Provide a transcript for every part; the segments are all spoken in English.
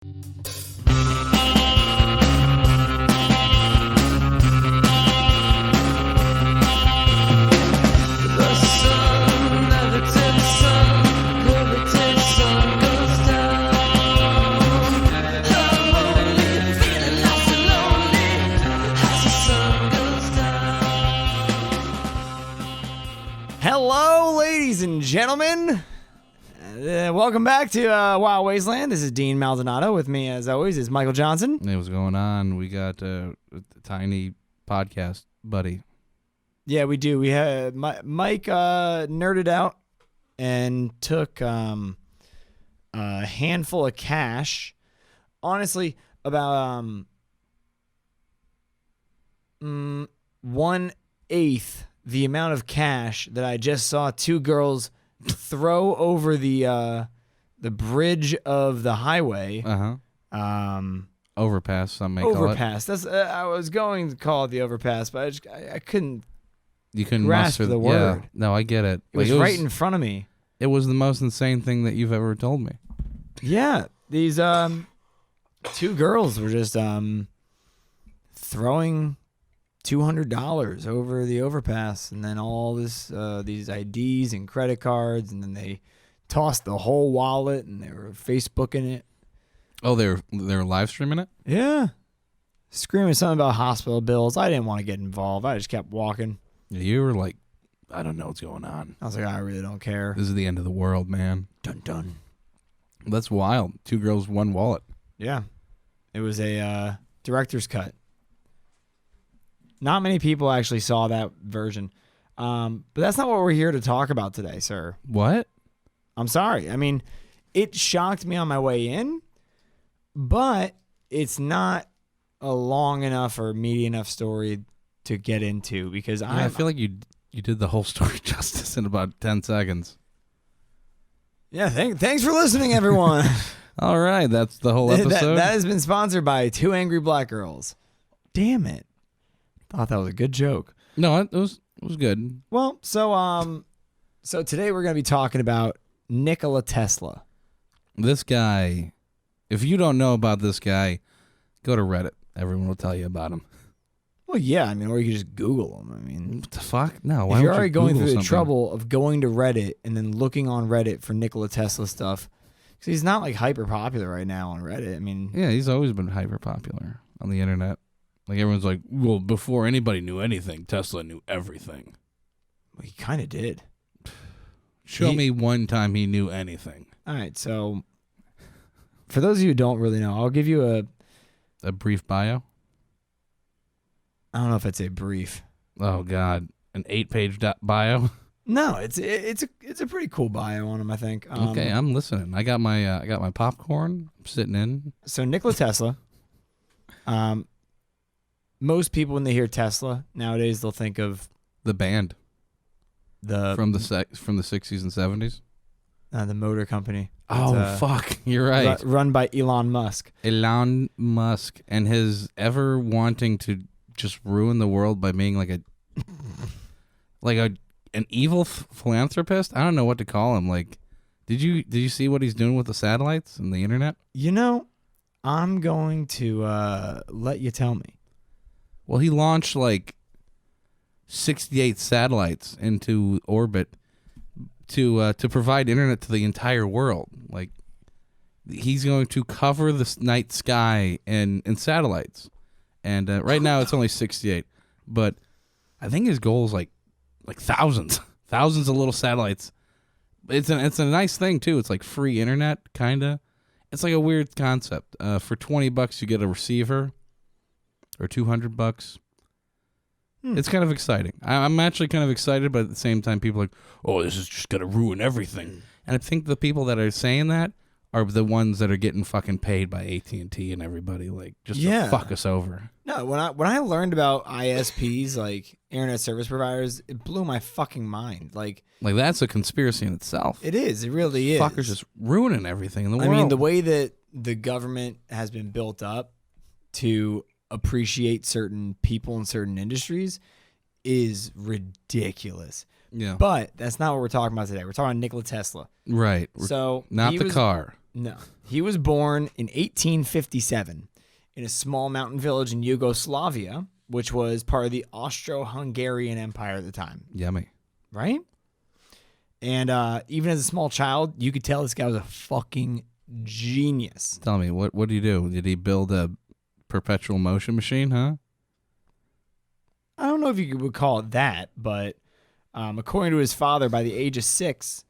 Hello, ladies and gentlemen. Welcome back to Wild Wasteland. This is Dean Maldonado. With me, as always, is Michael Johnson. Hey, what's going on? We got a tiny podcast buddy. Yeah, we do. We had Mike nerded out and took a handful of cash. Honestly, about 1/8 the amount of cash that I just saw two girls throw over the bridge of the highway. Overpass, some may call it. Overpass. That's I was going to call it the overpass, but I couldn't. You couldn't grasp muster the word. Yeah, no, I get it. It was right in front of me. It was the most insane thing that you've ever told me. Yeah, these two girls were just throwing $200 over the overpass, and then all this these IDs and credit cards, and then they tossed the whole wallet, and they were Facebooking it. Oh, they're live streaming it? Yeah, screaming something about hospital bills. I didn't want to get involved. I just kept walking. Yeah, you were like, I don't know what's going on. I was like, I really don't care. This is the end of the world, man. Dun dun. That's wild. Two girls, one wallet. Yeah, it was a director's cut. Not many people actually saw that version. But that's not what we're here to talk about today, sir. What? I'm sorry. I mean, it shocked me on my way in, but it's not a long enough or meaty enough story to get into because I feel like you did the whole story justice in about 10 seconds. Yeah, thanks for listening, everyone. All right, that's the whole episode. That has been sponsored by Two Angry Black Girls. Damn it. Thought that was a good joke. No, it was good. Well, so today we're going to be talking about Nikola Tesla. This guy, if you don't know about this guy, go to Reddit. Everyone will tell you about him. Well, yeah, I mean, or you can just Google him. I mean, what the fuck? No, why if you're would already you going Google through the something? trouble of going to Reddit and then looking on Reddit for Nikola Tesla stuff, because he's not like hyper popular right now on Reddit. I mean, yeah, he's always been hyper popular on the internet. Like everyone's like, well, before anybody knew anything, Tesla knew everything. Well, he kind of did. Show me one time he knew anything. All right, so for those of you who don't really know, I'll give you a brief bio. I don't know if it's a brief. Oh God, an 8-page bio. No, it's a pretty cool bio on him, I think. Okay, I'm listening. I got my popcorn. I'm sitting in. So Nikola Tesla. Most people, when they hear Tesla nowadays, they'll think of the band from the 60s and 70s. The motor company. Oh fuck, you're right. Run by Elon Musk. Elon Musk and his ever wanting to just ruin the world by being like an evil philanthropist. I don't know what to call him. Like, did you see what he's doing with the satellites and the internet? You know, I'm going to let you tell me. Well, he launched like 68 satellites into orbit to provide internet to the entire world. Like, he's going to cover the night sky in satellites. And right now it's only 68, but I think his goal is like thousands of little satellites. It's a nice thing too. It's like free internet, kinda. It's like a weird concept. For $20 you get a receiver, or $200. It's kind of exciting. I'm actually kind of excited, but at the same time, people are like, "Oh, this is just gonna ruin everything." And I think the people that are saying that are the ones that are getting fucking paid by AT&T and everybody, like, just to fuck us over. No, when I learned about ISPs, like internet service providers, it blew my fucking mind. Like that's a conspiracy in itself. It is. It really is. Fuckers just ruining everything in the world. I mean, the way that the government has been built up to appreciate certain people in certain industries is ridiculous. Yeah. But that's not what we're talking about today. We're talking about Nikola Tesla. Right. So not the car. No. He was born in 1857 in a small mountain village in Yugoslavia, which was part of the Austro-Hungarian Empire at the time. Yummy. Right? And even as a small child, you could tell this guy was a fucking genius. Tell me, what did he do? Did he build a perpetual motion machine, huh? I don't know if you would call it that, but according to his father, by the age of 6,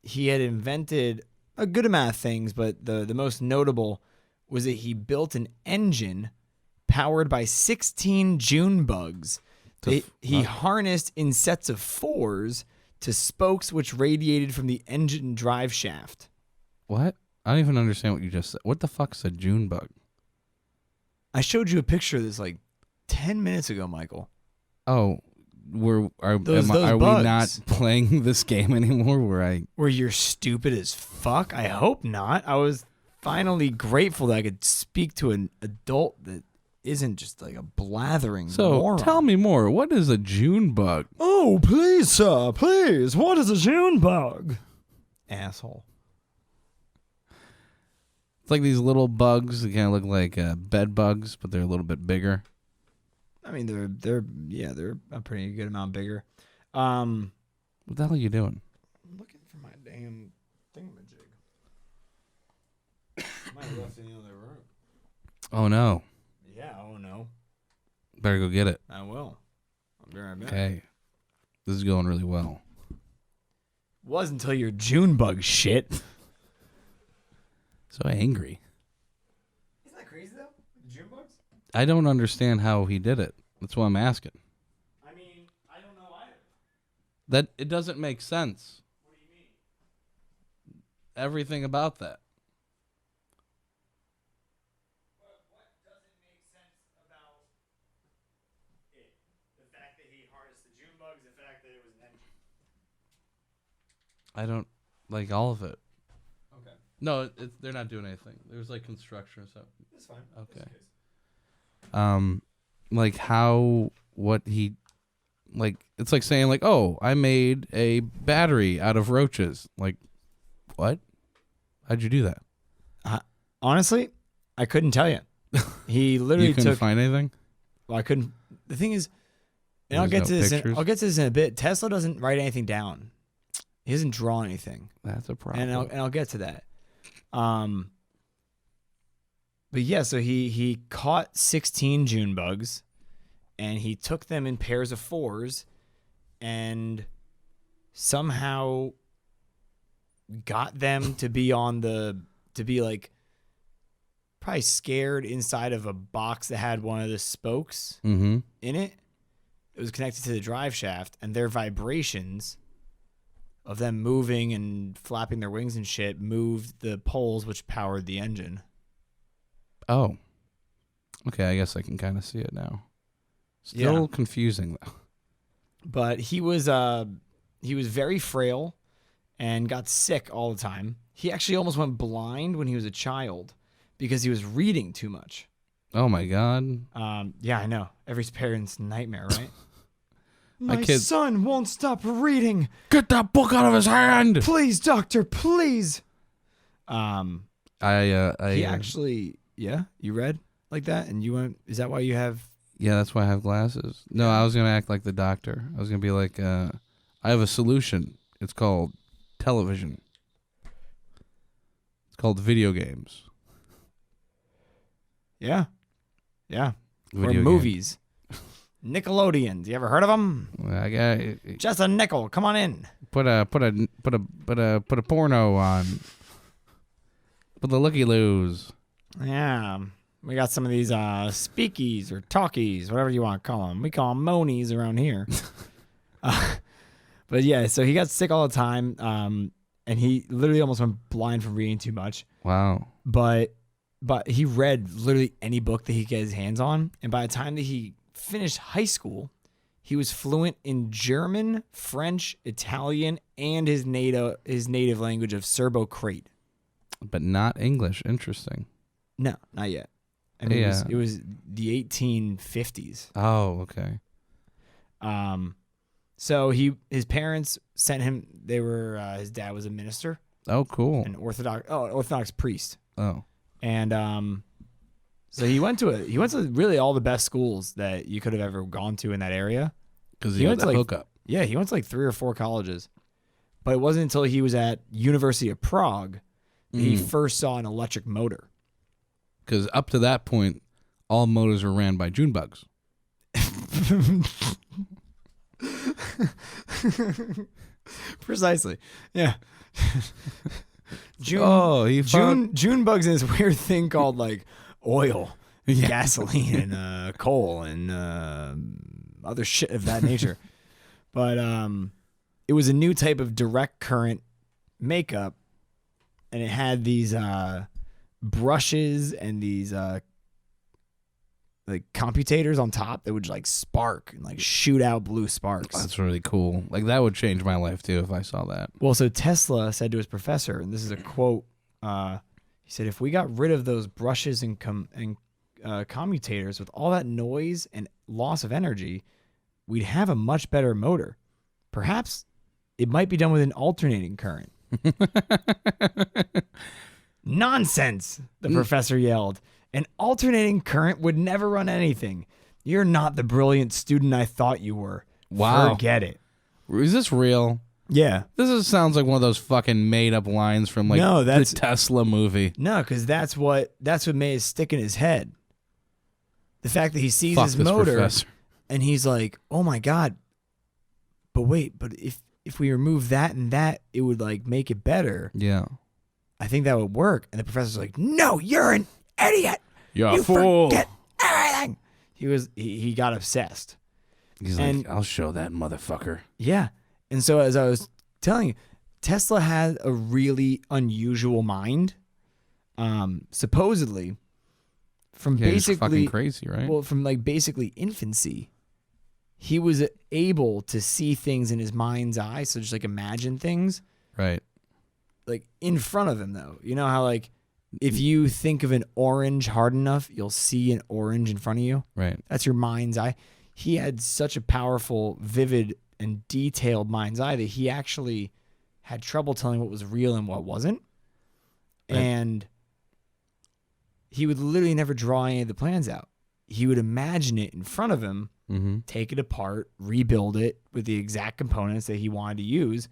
he had invented a good amount of things, but the most notable was that he built an engine powered by 16 June bugs. He harnessed in sets of 4s to spokes which radiated from the engine drive shaft. What? I don't even understand what you just said. What the fuck's a June bug? I showed you a picture of this like 10 minutes ago, Michael. Oh, are we bugs. not playing this game anymore? Where you're stupid as fuck? I hope not. I was finally grateful that I could speak to an adult that isn't just like a blathering moron. Tell me more. What is a June bug? Oh, please, sir, please. What is a June bug? Asshole. It's like these little bugs that kind of look like bed bugs, but they're a little bit bigger. I mean, they're a pretty good amount bigger. What the hell are you doing? I'm looking for my damn thingamajig. Might have left it in the other room. Oh no. Yeah, oh no. Better go get it. I will. I'll be right back. Okay. This is going really well. Was until your June bug shit. So angry. Isn't that crazy though? June bugs? I don't understand how he did it. That's why I'm asking. I mean, I don't know either. That it doesn't make sense. What do you mean? Everything about that. What doesn't make sense about it? The fact that he harnessed the June bugs, the fact that it was an engine. I don't like all of it. Okay. No, they're not doing anything. There's like construction or something. That's fine. Okay. Like what he, like, it's like saying like, oh, I made a battery out of roaches. Like, what? How'd you do that? Honestly, I couldn't tell you. He literally You couldn't took. find anything? Well, I couldn't. The thing is, and There's I'll get no to this. pictures? I'll get to this in a bit. Tesla doesn't write anything down. He doesn't draw anything, That's a problem. and I'll get to that. But yeah, so he caught 16 June bugs, and he took them in pairs of 4s, and somehow got them to be like probably scared inside of a box that had one of the spokes Mm-hmm. in it. It was connected to the drive shaft, and their vibrations of them moving and flapping their wings and shit moved the poles which powered the engine. Oh. Okay, I guess I can kind of see it now. Still confusing though. But he was very frail and got sick all the time. He actually almost went blind when he was a child because he was reading too much. Oh my god. Yeah, I know. Every parent's nightmare, right? My My kid- son won't stop reading. Get that book out of his hand. Please, doctor, please. He I actually, yeah, you read like that, and you went. Is that why you have? Yeah, that's why I have glasses. No, I was gonna act like the doctor. I was gonna be like, I have a solution. It's called television. It's called video games. Yeah, or Video game. movies. Nickelodeon. You ever heard of them? I got Just a nickel. Come on in. put a porno on. Put the looky loos. Yeah, we got some of these speakies or talkies, whatever you want to call them. We call them monies around here. But yeah, so he got sick all the time, and he literally almost went blind from reading too much. Wow. But he read literally any book that he could get his hands on, and by the time that he finished high school, he was fluent in German, French, Italian, and his native language of Serbo-Croat. But not English. Interesting. No, not yet. I mean, Yeah. it was the 1850s. Oh, okay. So his parents sent him. They were his dad was a minister, Oh, cool. an Orthodox priest. Oh, And so he went to really all the best schools that you could have ever gone to in that area. because he went had to the like hookup. Yeah, he went to like 3 or 4 colleges. But it wasn't until he was at University of Prague that he first saw an electric motor. Because up to that point, all motors were ran by June bugs. Precisely. Yeah. June bugs in this weird thing called like oil, gasoline, and coal, and other shit of that nature. But it was a new type of direct current makeup, and it had these brushes and these like computators on top that would like spark and like shoot out blue sparks. That's really cool. Like that would change my life too if I saw that. Well, so Tesla said to his professor, and this is a quote. He said, "If we got rid of those brushes and commutators with all that noise and loss of energy, we'd have a much better motor. Perhaps it might be done with an alternating current." Nonsense! The professor yelled. An alternating current would never run anything. You're not the brilliant student I thought you were. Wow. Forget it. Is this real? Yeah. Sounds like one of those fucking made up lines from like the Tesla movie. No, because that's what made it stick in his head. The fact that he sees Fuck his this motor professor. and he's like, "Oh my God. But wait, if we remove that and that, it would like make it better." Yeah. I think that would work. And the professor's like, "No, you're an idiot. You're You a fool." forget everything." He got obsessed. He's like, "I'll show that motherfucker." Yeah. And so as I was telling you, Tesla had a really unusual mind. Supposedly from He's basically fucking crazy, right? Well, from like basically infancy, he was able to see things in his mind's eye. So just like imagine things. Right. Like in front of him though. You know how like if you think of an orange hard enough, you'll see an orange in front of you. Right. That's your mind's eye. He had such a powerful, vivid, and detailed mind's eye that he actually had trouble telling what was real and what wasn't. Right. And he would literally never draw any of the plans out. He would imagine it in front of him, take it apart, rebuild it with the exact components that he wanted to use,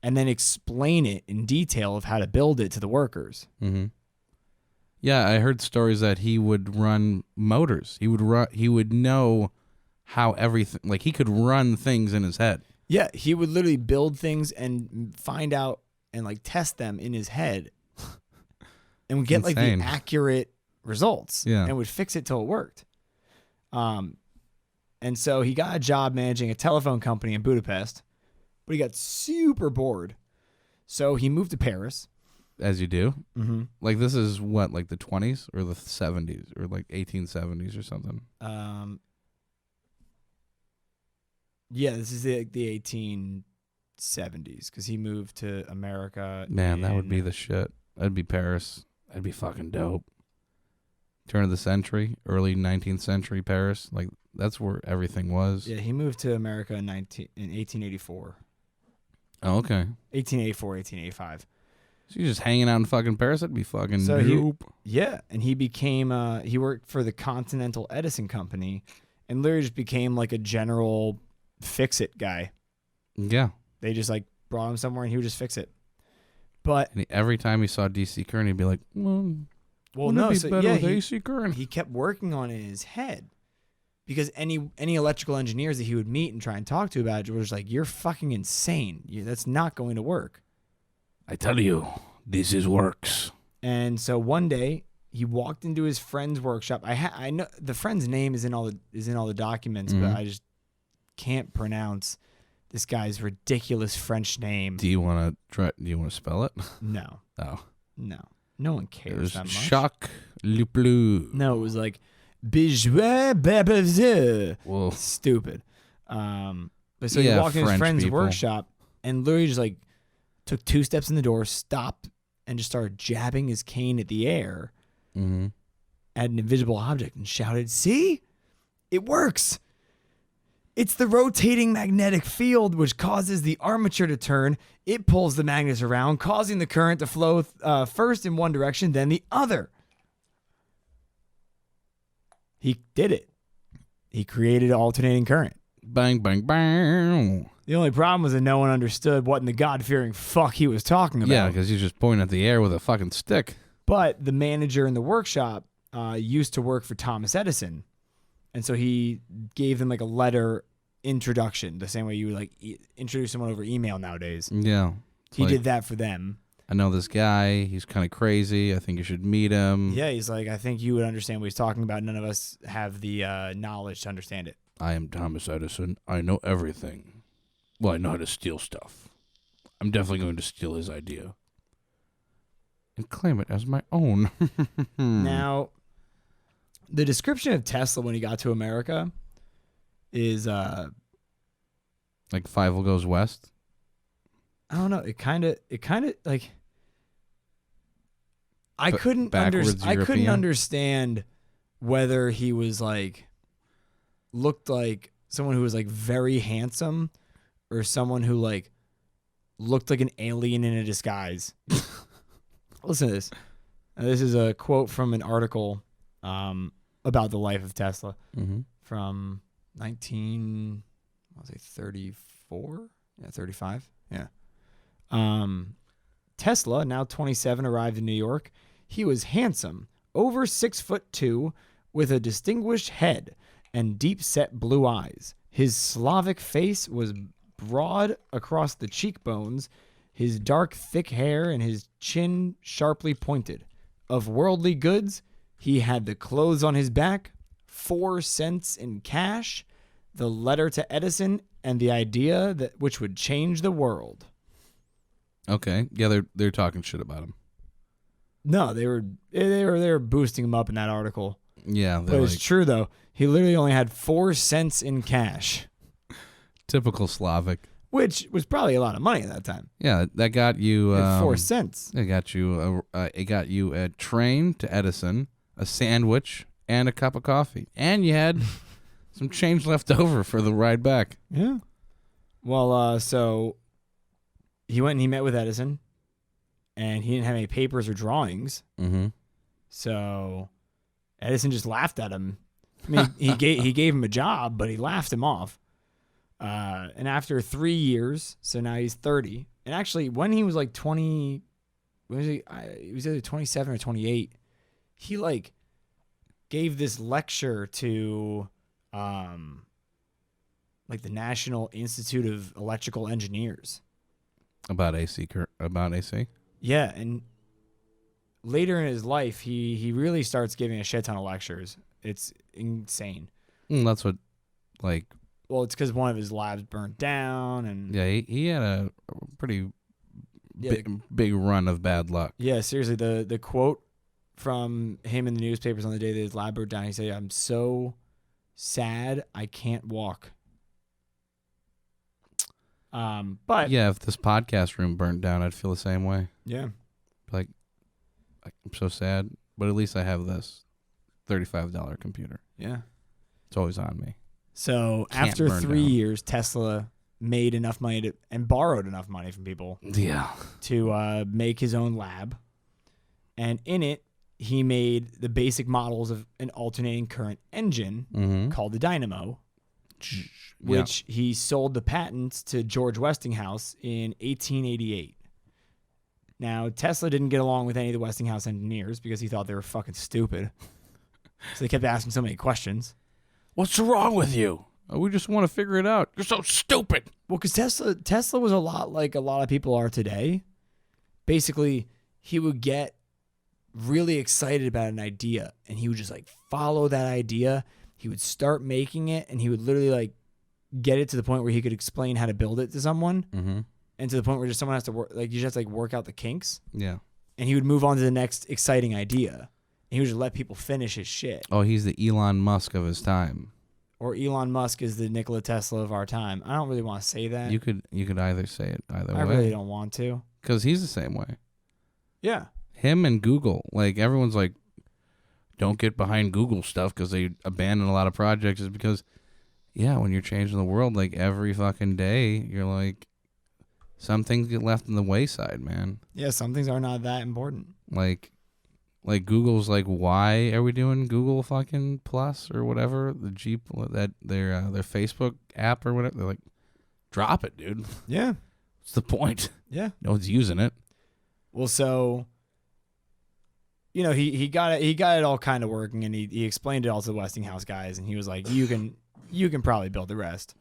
and then explain it in detail of how to build it to the workers. Mm-hmm. Yeah, I heard stories that he would run motors. He would know how everything, like he could run things in his head. Yeah, he would literally build things and find out and like test them in his head and would get like the accurate results. Yeah. And would fix it till it worked. And so he got a job managing a telephone company in Budapest, but he got super bored. So he moved to Paris. As you do. Mm-hmm. Like this is what, like the 20s or the 70s or like 1870s or something? Yeah, this is the 1870s because he moved to America. Man, that would be the shit. That'd be Paris. That'd be fucking dope. Turn of the century, early 19th century Paris. Like that's where everything was. Yeah, he moved to America in 1884. Oh, okay. 1884, 1885. So you're just hanging out in fucking Paris? That'd be fucking dope. Yeah, and he became, he worked for the Continental Edison Company and literally just became like a general fix-it guy. Yeah. They just like brought him somewhere and he would just fix it. But and every time he saw DC current, he'd be like, well no, it be better with AC current? He kept working on it in his head because any electrical engineers that he would meet and try and talk to about it were just like, you're fucking insane. That's not going to work. I tell you, this is works. And so one day he walked into his friend's workshop. I know the friend's name is in all the documents, but I just can't pronounce this guy's ridiculous French name. Do you want to spell it? No. Oh. No. No one cares that much. Jacques Leplou. No, it was like Bijouet Babazeux. Whoa. Stupid. But so he walked in his friend's workshop and literally just like took 2 steps in the door, stopped, and just started jabbing his cane at the air at an invisible object and shouted, "See? It works!" It's the rotating magnetic field which causes the armature to turn. It pulls the magnets around, causing the current to flow first in one direction, then the other. He did it. He created alternating current. Bang, bang, bang. The only problem was that no one understood what in the God-fearing fuck he was talking about. Yeah, because he's just pointing at the air with a fucking stick. But the manager in the workshop used to work for Thomas Edison. And so he gave them like a letter introduction, the same way you would like introduce someone over email nowadays. Yeah. He did that for them. I know this guy. He's kind of crazy. I think you should meet him. Yeah, he's like, I think you would understand what he's talking about. None of us have the knowledge to understand it. I am Thomas Edison. I know everything. Well, I know how to steal stuff. I'm definitely going to steal his idea and claim it as my own. Now, the description of Tesla when he got to America is like Fievel Goes West. I don't know. It kind of like I couldn't European? understand whether he was like looked like someone who was like very handsome or someone who like looked like an alien in a disguise. Listen to this. This is a quote from an article about the life of Tesla from 1934? Yeah, 35. Yeah. Tesla, now 27, arrived in New York. He was handsome, over 6'2", with a distinguished head and deep-set blue eyes. His Slavic face was broad across the cheekbones, his dark, thick hair and his chin sharply pointed. Of worldly goods, he had the clothes on his back, 4 cents in cash, the letter to Edison, and the idea that which would change the world. Okay. Yeah, they're talking shit about him. No, they were boosting him up in that article. Yeah, but it's true though. He literally only had 4 cents in cash. Typical Slavic. Which was probably a lot of money at that time. Yeah, that got you 4 cents. It got you a train to Edison, a sandwich, and a cup of coffee, and you had some change left over for the ride back. Yeah. Well, so he went and he met with Edison, and he didn't have any papers or drawings. Mm-hmm. So Edison just laughed at him. I mean, he gave him a job, but he laughed him off. And after 3 years, so now he's 30. And actually, when he was like 20, when was he was either 27 or 28. He like gave this lecture to like the National Institute of Electrical Engineers about AC. Yeah, and later in his life, he really starts giving a shit ton of lectures. It's insane. That's what, like. Well, it's because one of his labs burnt down, and yeah, he had a pretty big run of bad luck. Yeah, seriously, the quote from him in the newspapers on the day that his lab burnt down, he said, "I'm so sad I can't walk." But yeah, if this podcast room burnt down, I'd feel the same way. Yeah, like I'm so sad, but at least I have this $35 computer. Yeah, it's always on me. So after 3 years, Tesla made enough money and borrowed enough money from people to make his own lab. And in it, he made the basic models of an alternating current engine called the dynamo, which he sold the patents to George Westinghouse in 1888. Now, Tesla didn't get along with any of the Westinghouse engineers because he thought they were fucking stupid. So they kept asking so many questions. What's wrong with you? Oh, we just want to figure it out. You're so stupid. Well, because Tesla was a lot like a lot of people are today. Basically, he would get really excited about an idea, and he would just like follow that idea. He would start making it, and he would literally like get it to the point where he could explain how to build it to someone, and to the point where just someone has to work. Like you just have to like work out the kinks. Yeah. And he would move on to the next exciting idea. He would just let people finish his shit. Oh, he's the Elon Musk of his time. Or Elon Musk is the Nikola Tesla of our time. I don't really want to say that. You could either say it either way. I really don't want to. Because he's the same way. Yeah. Him and Google. Like, everyone's like, don't get behind Google stuff because they abandon a lot of projects. Is because Yeah, when you're changing the world, like every fucking day, you're like, some things get left in the wayside, man. Yeah, some things are not that important. Like Google's like, why are we doing Google fucking Plus or whatever? The Jeep, that their Facebook app or whatever. They're like, drop it, dude. Yeah. What's the point? Yeah. No one's using it. Well, so, you know, he got it all kind of working, and he explained it all to the Westinghouse guys, and he was like, you can probably build the rest.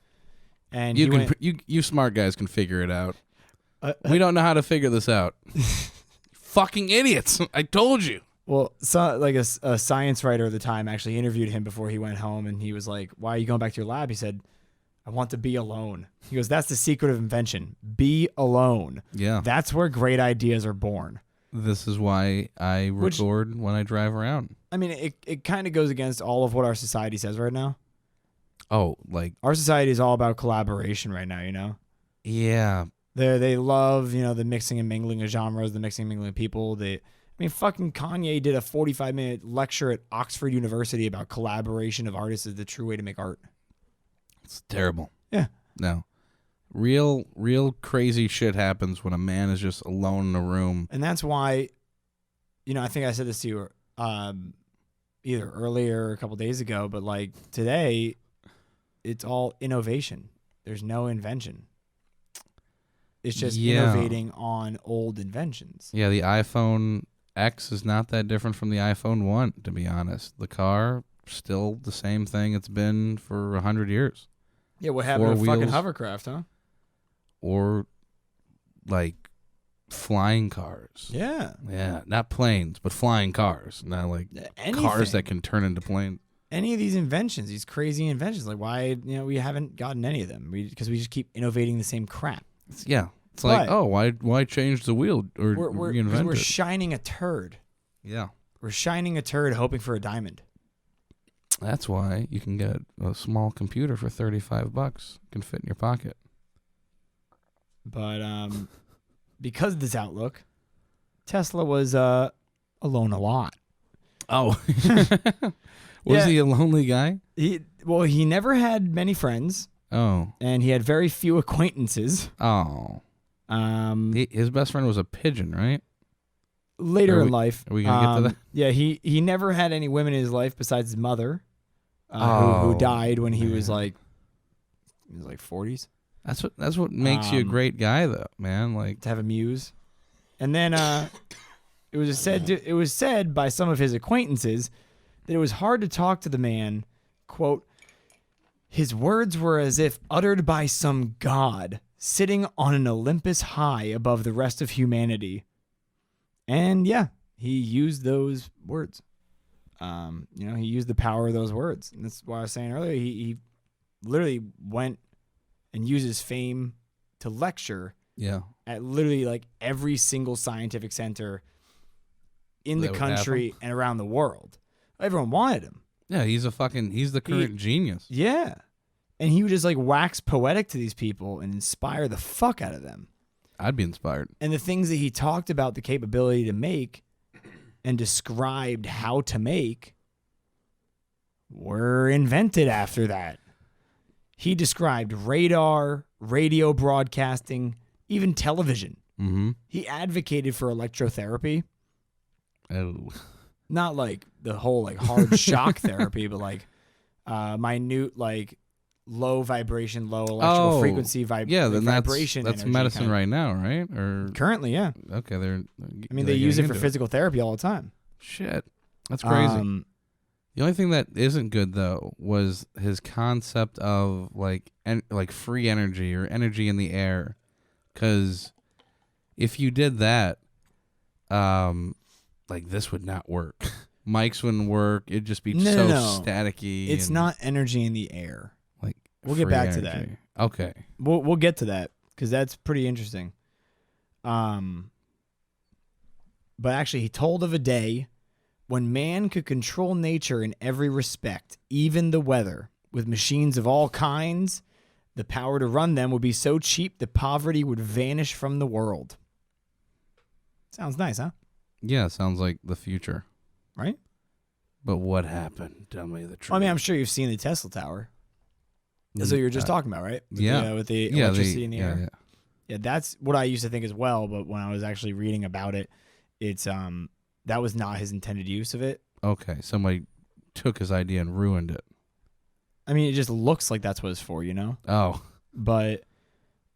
And you smart guys can figure it out. We don't know how to figure this out. Fucking idiots! I told you. Well, so, like a science writer at the time actually interviewed him before he went home, and he was like, "Why are you going back to your lab?" He said, "I want to be alone." He goes, "That's the secret of invention. Be alone. Yeah, that's where great ideas are born." This is why I record when I drive around. I mean, it kind of goes against all of what our society says right now. Oh, like our society is all about collaboration right now, you know? Yeah. They love, you know, the mixing and mingling of genres, the mixing and mingling of people. Fucking Kanye did a 45-minute lecture at Oxford University about collaboration of artists is the true way to make art. It's terrible. Yeah. No. Real crazy shit happens when a man is just alone in a room. And that's why, you know, I think I said this to you either earlier or a couple days ago, but like today, it's all innovation. There's no invention. It's just innovating on old inventions. Yeah, the iPhone X is not that different from the iPhone 1, to be honest. The car, still the same thing it's been for 100 years. Yeah, what happened to fucking hovercraft, huh? Or, like, flying cars. Yeah. Yeah, not planes, but flying cars. Not, like, cars that can turn into planes. Any of these inventions, these crazy inventions, like why, you know, we haven't gotten any of them because we just keep innovating the same crap. Yeah. It's like, oh, why change the wheel or reinvent it? We're shining a turd. Yeah. We're shining a turd hoping for a diamond. That's why you can get a small computer for $35. Can fit in your pocket. But because of this outlook, Tesla was alone a lot. Oh. Was he a lonely guy? He never had many friends. Oh. And he had very few acquaintances. Oh. His best friend was a pigeon, right? Later in life. Are we going to get to that? Yeah, he never had any women in his life besides his mother, who died when he was like 40s. That's what makes you a great guy, though, man. Like to have a muse. And then it was said by some of his acquaintances that it was hard to talk to the man, quote, "His words were as if uttered by some god sitting on an Olympus high above the rest of humanity." And yeah, he used those words. He used the power of those words. And that's why I was saying earlier, he literally went and used his fame to lecture at literally like every single scientific center in the country and around the world. Everyone wanted him. Yeah, he's the current genius. Yeah. And he would just like wax poetic to these people and inspire the fuck out of them. I'd be inspired. And the things that he talked about, the capability to make and described how to make, were invented after that. He described radar, radio broadcasting, even television. Mm-hmm. He advocated for electrotherapy. Oh. Not like the whole like hard shock therapy, but like minute like low vibration, low electrical frequency vibration. That's medicine right now, right? Or currently, yeah. Okay, they use it for physical therapy all the time. Shit, that's crazy. The only thing that isn't good though was his concept of like free energy or energy in the air, because if you did that, like this would not work. Mics wouldn't work. It'd just be so staticky. It's not energy in the air. Like we'll get back to energy. that. Okay. We'll get to that because that's pretty interesting. But actually, he told of a day when man could control nature in every respect, even the weather, with machines of all kinds. The power to run them would be so cheap that poverty would vanish from the world. Sounds nice, huh? Yeah, sounds like the future. Right? But what happened? Tell me the truth. I mean, I'm sure you've seen the Tesla Tower. That's what you were just talking about, right? With the electricity in the air. Yeah, that's what I used to think as well. But when I was actually reading about it, it's that was not his intended use of it. Okay, somebody took his idea and ruined it. I mean, it just looks like that's what it's for, Oh. But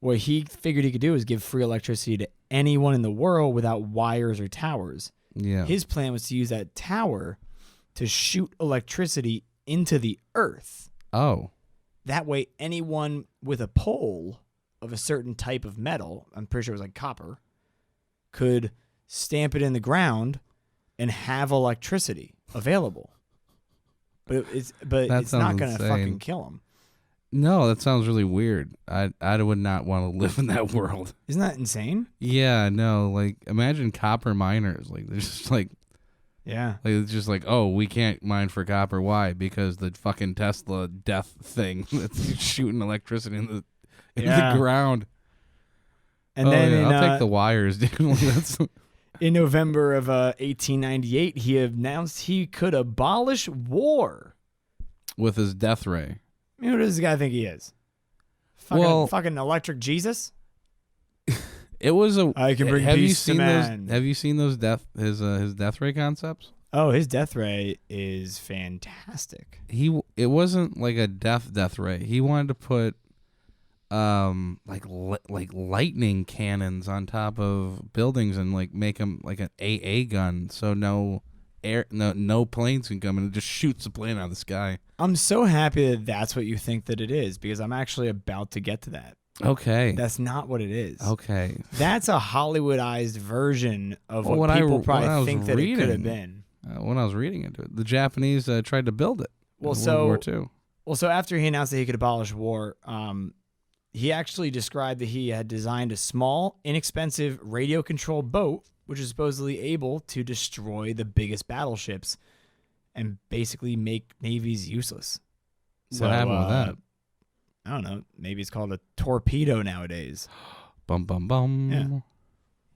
what he figured he could do is give free electricity to anyone in the world without wires or towers. Yeah. His plan was to use that tower to shoot electricity into the earth. Oh. That way, anyone with a pole of a certain type of metal, I'm pretty sure it was like copper, could stamp it in the ground and have electricity available. But it's not going to fucking kill him. No, that sounds really weird. I would not want to live in that world. Isn't that insane? Yeah, no. Like, imagine copper miners. Like, they're just like, yeah. Like, it's just like, oh, we can't mine for copper. Why? Because the fucking Tesla death thing that's shooting electricity in the ground. And then I'll take the wires, dude. Like, that's in November of 1898, he announced he could abolish war with his death ray. I mean, who does this guy think he is? Fucking electric Jesus? It was a. I can bring peace to man. Have you seen his death ray concepts? Oh, his death ray is fantastic. It wasn't like a death ray. He wanted to put like lightning cannons on top of buildings and like make them like an AA gun, so no planes can come in. It just shoots the plane out of the sky. I'm so happy that that's what you think that it is, because I'm actually about to get to that. Okay. That's not what it is. Okay. That's a Hollywoodized version of what people probably think that it could have been. When I was reading into it, the Japanese tried to build it in World War II. Well, so after he announced that he could abolish war, he actually described that he had designed a small, inexpensive radio-controlled boat, which is supposedly able to destroy the biggest battleships and basically make navies useless. What happened with that? I don't know. Maybe it's called a torpedo nowadays. Bum, bum, bum.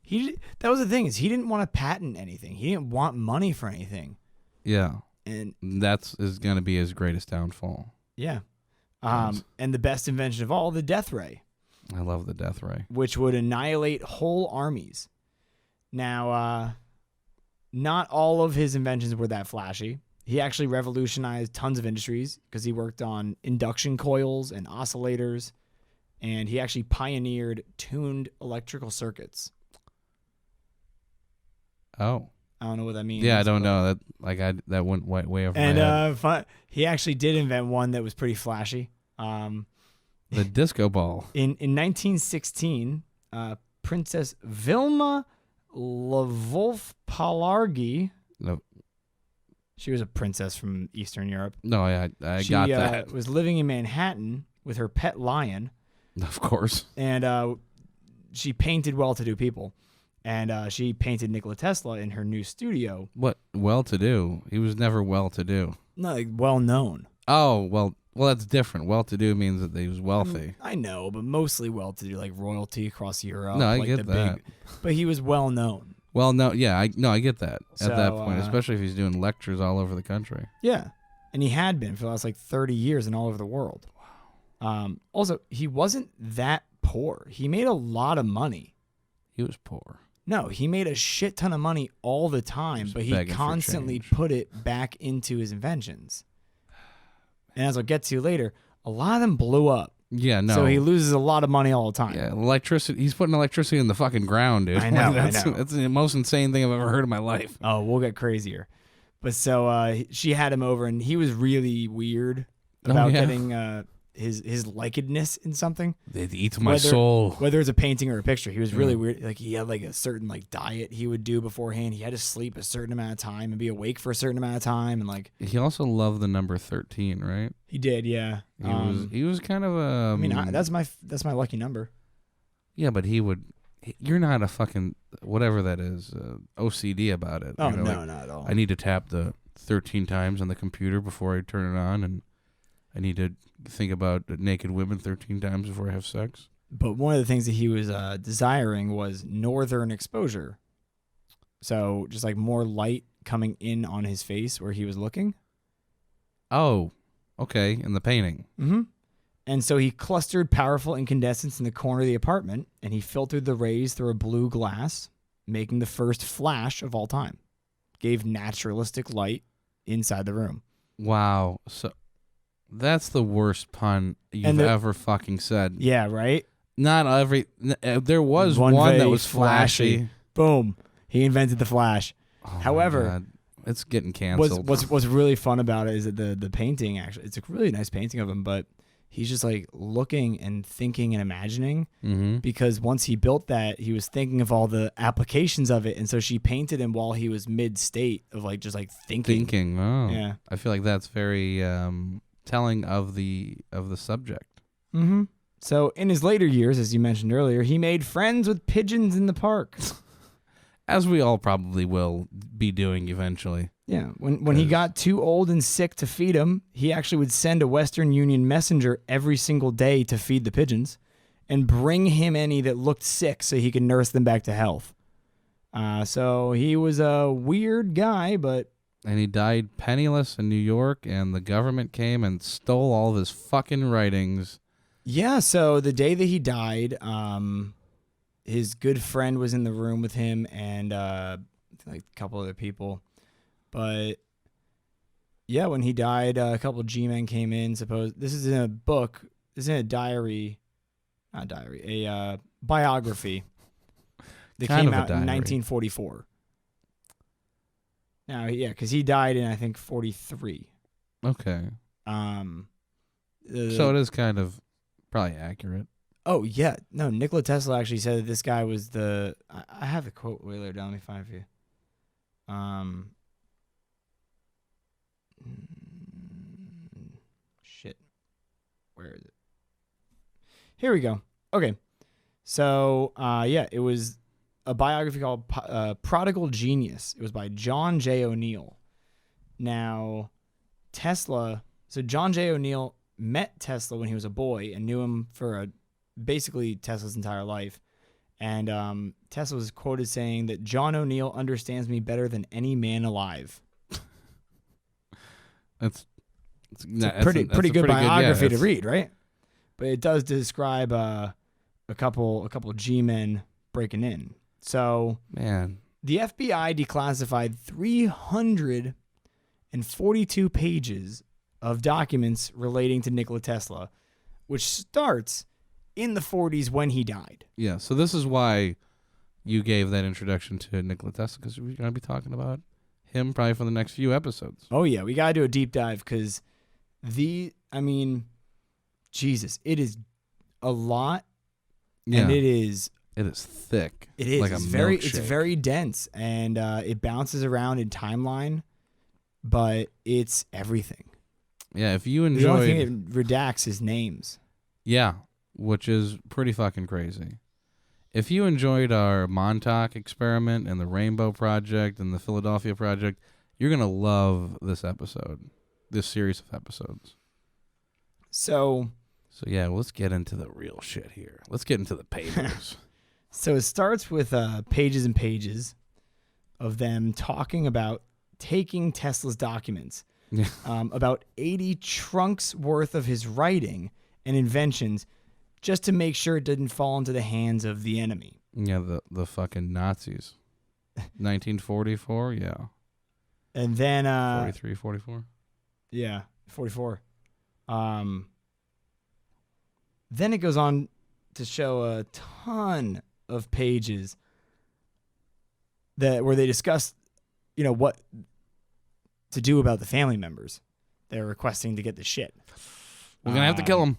Yeah. That was the thing, is he didn't want to patent anything. He didn't want money for anything. Yeah. And is going to be his greatest downfall. Yeah. And the best invention of all, the death ray. I love the death ray. Which would annihilate whole armies. Now, not all of his inventions were that flashy. He actually revolutionized tons of industries because he worked on induction coils and oscillators, and he actually pioneered tuned electrical circuits. Oh. I don't know what that means. Yeah, I don't know. That went way over my head. And he actually did invent one that was pretty flashy. The disco ball. In 1916, Princess Vilma Lvov-Palargi. No. She was a princess from Eastern Europe. No, I got that. She was living in Manhattan with her pet lion. Of course. And she painted well-to-do people. And she painted Nikola Tesla in her new studio. What? Well-to-do? He was never well-to-do. No, like well-known. Oh, well, that's different. Well-to-do means that he was wealthy. I know, but mostly well-to-do, like royalty across Europe. No, I like get that. But he was well-known. Well, no, yeah, I get that at that point, especially if he's doing lectures all over the country. Yeah, and he had been for the last 30 years and all over the world. Wow. Also, he wasn't that poor. He made a lot of money. He was poor. No, he made a shit ton of money all the time, but he constantly put it back into his inventions. And as I'll get to later, a lot of them blew up. Yeah, no. So he loses a lot of money all the time. Yeah, electricity. He's putting electricity in the fucking ground, dude. I know, That's the most insane thing I've ever heard in my life. Oh, we'll get crazier. But so she had him over, and he was really weird about getting his likedness in something. It eats my soul. Whether it's a painting or a picture, he was really weird. Like, he had a certain diet he would do beforehand. He had to sleep a certain amount of time and be awake for a certain amount of time, and he also loved the number 13, right? He did, yeah. He was kind of a. I mean, that's my lucky number. Yeah, but you're not a fucking whatever that is OCD about it. Oh, no, not at all. I need to tap the 13 times on the computer before I turn it on, and I need to think about naked women 13 times before I have sex. But one of the things that he was desiring was northern exposure. So just more light coming in on his face where he was looking. Oh, okay. In the painting. Mm-hmm. And so he clustered powerful incandescents in the corner of the apartment, and he filtered the rays through a blue glass, making the first flash of all time. Gave naturalistic light inside the room. Wow. So that's the worst pun you've ever fucking said. Yeah, right? Not every... There was one that was flashy. Boom. He invented the flash. Oh, however, it's getting canceled. What's really fun about it is that the painting, actually, it's a really nice painting of him, but he's just like looking and thinking and imagining, because once he built that, he was thinking of all the applications of it, and so she painted him while he was mid-state of like just like thinking. Oh. Yeah. I feel like that's very telling of the subject. Mm-hmm. So in his later years, as you mentioned earlier, he made friends with pigeons in the park. As we all probably will be doing eventually. Yeah. When he got too old and sick to feed them, he actually would send a Western Union messenger every single day to feed the pigeons and bring him any that looked sick so he could nurse them back to health. So he was a weird guy, but... And he died penniless in New York, and the government came and stole all of his fucking writings. Yeah, so the day that he died, his good friend was in the room with him and like a couple other people. But yeah, when he died, a couple of G-men came in. This is in a book. This is in a diary, not diary, a biography that came out in 1944. Now, yeah, because he died in, I think, 43. Okay. So it is kind of probably accurate. Oh, yeah. No, Nikola Tesla actually said that this guy was the... I have the quote way later down. Let me find it for you. Shit. Where is it? Here we go. Okay. So, yeah, it was a biography called Prodigal Genius. It was by John J. O'Neill. Now, Tesla... So John J. O'Neill met Tesla when he was a boy and knew him for basically Tesla's entire life. And Tesla was quoted saying that John O'Neill understands me better than any man alive. That's a pretty good biography to read, right? But it does describe a couple G-men breaking in. So, man, the FBI declassified 342 pages of documents relating to Nikola Tesla, which starts in the 40s when he died. Yeah, so this is why you gave that introduction to Nikola Tesla, because we're going to be talking about him probably for the next few episodes. Oh, yeah, we got to do a deep dive because Jesus, it is a lot, and it is thick. It is. Like it's milkshake. very dense, and it bounces around in timeline, but it's everything. Yeah, if you enjoyed... The only thing it redacts is names. Yeah, which is pretty fucking crazy. If you enjoyed our Montauk experiment and the Rainbow Project and the Philadelphia Project, you're going to love this series of episodes. So yeah, let's get into the real shit here. Let's get into the papers. So it starts with pages and pages of them talking about taking Tesla's documents. Yeah. About 80 trunks worth of his writing and inventions just to make sure it didn't fall into the hands of the enemy. Yeah, the fucking Nazis. 1944, yeah. And then... 43, 44? Yeah, 44. Then it goes on to show a ton of pages where they discuss, what to do about the family members they're requesting to get the shit. We're going to have to kill them.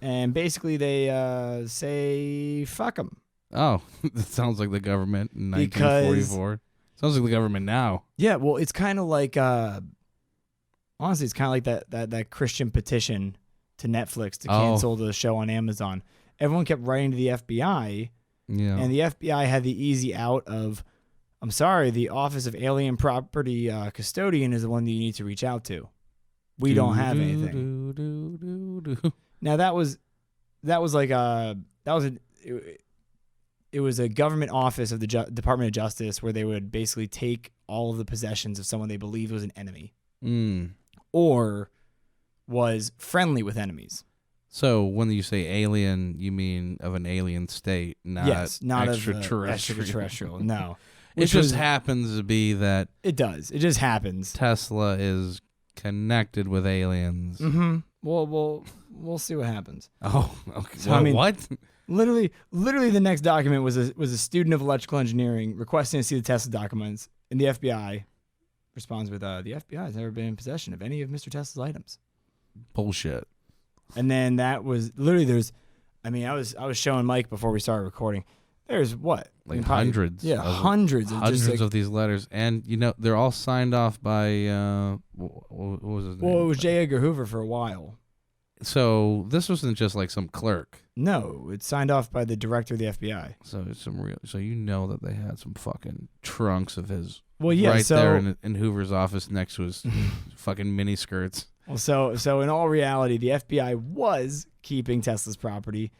And basically they say, fuck them. Oh, that sounds like the government in 1944. Sounds like the government now. Yeah, well, it's kind of like, honestly, it's kind of like that Christian petition to Netflix to cancel the show on Amazon. Everyone kept writing to the FBI, and the FBI had the easy out of, I'm sorry, the Office of Alien Property Custodian is the one that you need to reach out to. We don't have anything. Now it was a government office of the Department of Justice where they would basically take all of the possessions of someone they believed was an enemy or was friendly with enemies. So when you say alien, you mean of an alien state, not Yes, not extraterrestrial. extraterrestrial. No, It just happens to be that it does. It just happens. Tesla is connected with aliens. Mm-hmm. We'll see what happens. Oh, okay. So, I mean, what? Literally, the next document was a student of electrical engineering requesting to see the Tesla documents, and the FBI responds with, "The FBI has never been in possession of any of Mr. Tesla's items." Bullshit. And then that was literally I was showing Mike before we started recording. There's what? Like probably, hundreds. Yeah, hundreds of these letters, and they're all signed off by what was his name? Well, it was J. Edgar Hoover for a while. So this wasn't just like some clerk. No, it's signed off by the director of the FBI. So it's so that they had some fucking trunks of his. Well, yeah, right there in Hoover's office next to his fucking mini skirts. Well, so in all reality, the FBI was keeping Tesla's property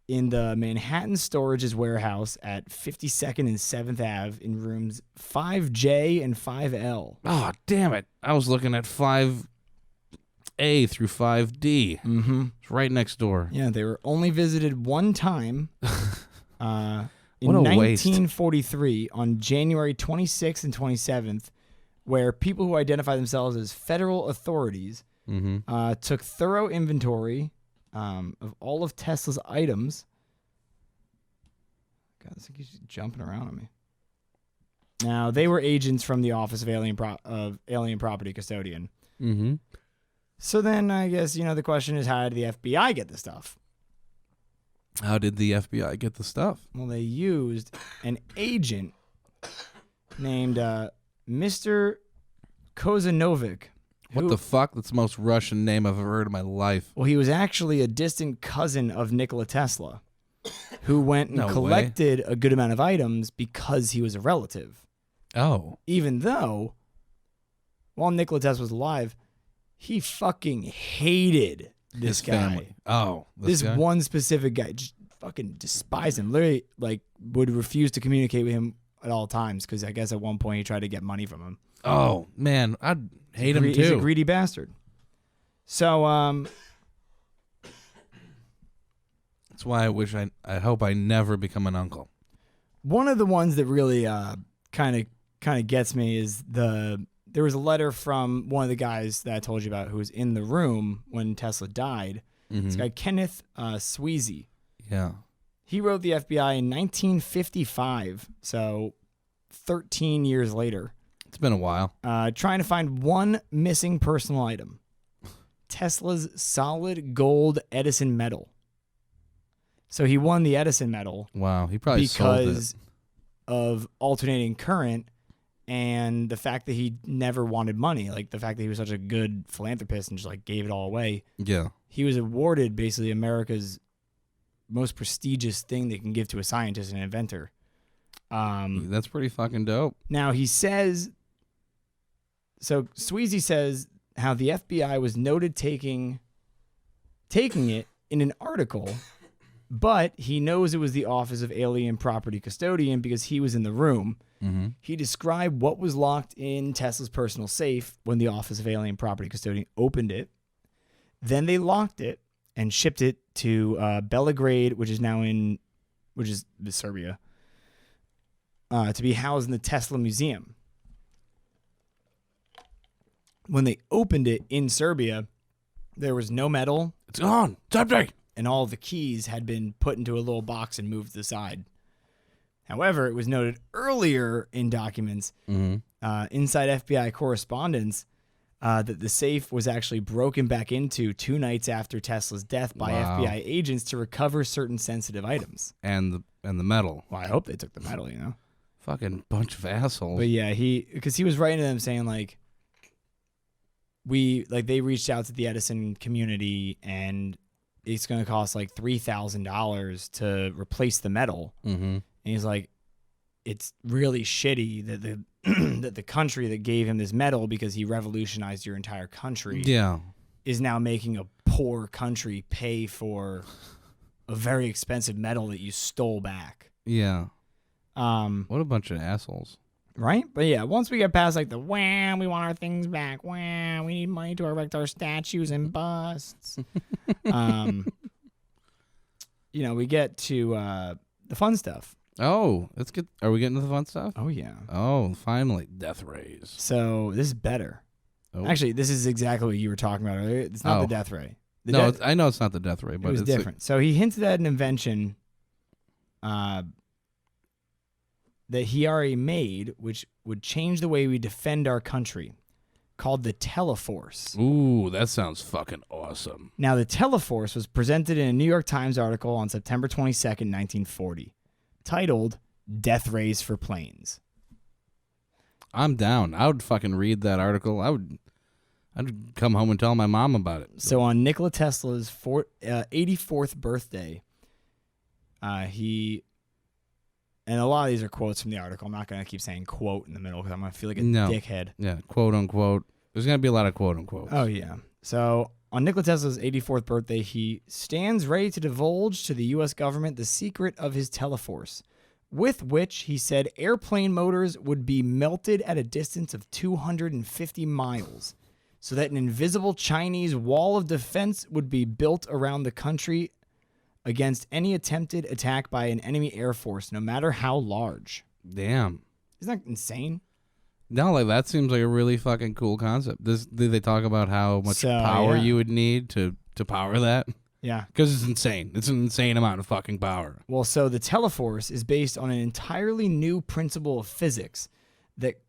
in the Manhattan Storage's warehouse at 52nd and 7th Ave in rooms 5J and 5L. Oh, damn it. I was looking at 5A through 5D. Mm-hmm. It's right next door. Yeah, they were only visited one time in What a waste. 1943 on January 26th and 27th, where people who identify themselves as federal authorities took thorough inventory of all of Tesla's items. God, this thing keeps jumping around on me. Now, they were agents from the Office of Alien Property Custodian. Mm-hmm. So then I guess, the question is, how did the FBI get the stuff? How did the FBI get the stuff? Well, they used an agent named Mr. Kozanovic. What the fuck? That's the most Russian name I've ever heard in my life. Well, he was actually a distant cousin of Nikola Tesla, who went and collected a good amount of items because he was a relative. Oh. Even though, while Nikola Tesla was alive, he fucking hated this guy. Family. Oh. This guy? one specific guy. Just fucking despised him. Literally, would refuse to communicate with him at all times because I guess at one point he tried to get money from him. Oh, man. I'd hate him too. He's a greedy bastard. So, that's why I hope I never become an uncle. one of the ones that really kind of gets me is there was a letter from one of the guys that I told you about who was in the room when Tesla died. Mm-hmm. This guy, Kenneth Sweezy. Yeah. He wrote the FBI in 1955, so 13 years later. It's been a while. Trying to find one missing personal item. Tesla's solid gold Edison medal. So he won the Edison medal. Wow, he probably sold it. Because of alternating current and the fact that he never wanted money, like the fact that he was such a good philanthropist and just gave it all away. Yeah. He was awarded basically America's most prestigious thing they can give to a scientist and inventor. That's pretty fucking dope. Now he says, so Sweezy says how the FBI was noted taking it in an article, but he knows it was the Office of Alien Property Custodian because he was in the room. Mm-hmm. He described what was locked in Tesla's personal safe when the Office of Alien Property Custodian opened it. Then they locked it and shipped it to Belgrade, which is Serbia, to be housed in the Tesla Museum. When they opened it in Serbia, there was no metal. It's gone. It's empty. And all the keys had been put into a little box and moved to the side. However, it was noted earlier in documents, inside FBI correspondence, that the safe was actually broken back into 2 nights after Tesla's death by FBI agents to recover certain sensitive items. And the metal. Well, I hope they took the metal, Fucking bunch of assholes. But yeah, because he was writing to them saying they reached out to the Edison community and it's going to cost $3,000 to replace the metal. Mm-hmm. And he's like, it's really shitty that that the country that gave him this medal because he revolutionized your entire country is now making a poor country pay for a very expensive medal that you stole back. Yeah. What a bunch of assholes. Right? But yeah, once we get past the wham, we want our things back. Wham, we need money to erect our statues and busts. we get to the fun stuff. Oh, let's get. Are we getting to the fun stuff? Oh, yeah. Oh, finally, death rays. So this is better. Oh. Actually, this is exactly what you were talking about earlier. It's not the death ray. I know it's not the death ray, but it was different. So he hinted at an invention that he already made, which would change the way we defend our country, called the Teleforce. Ooh, that sounds fucking awesome. Now, the Teleforce was presented in a New York Times article on September 22nd, 1940, titled Death Rays for Planes. I'm down. I would fucking read that article. I'd come home and tell my mom about it. So on Nikola Tesla's 84th birthday, he, and a lot of these are quotes from the article. I'm not going to keep saying quote in the middle because I'm going to feel like a dickhead. Yeah, quote unquote. There's going to be a lot of quote unquote. Oh, yeah. So on Nikola Tesla's 84th birthday, he stands ready to divulge to the U.S. government the secret of his Teleforce, with which, he said, airplane motors would be melted at a distance of 250 miles, so that an invisible Chinese wall of defense would be built around the country against any attempted attack by an enemy air force, no matter how large. Damn. Isn't that insane? No, like that seems like a really fucking cool concept. Did they talk about how much power you would need to power that? Yeah. Because it's insane. It's an insane amount of fucking power. Well, so the Teleforce is based on an entirely new principle of physics that,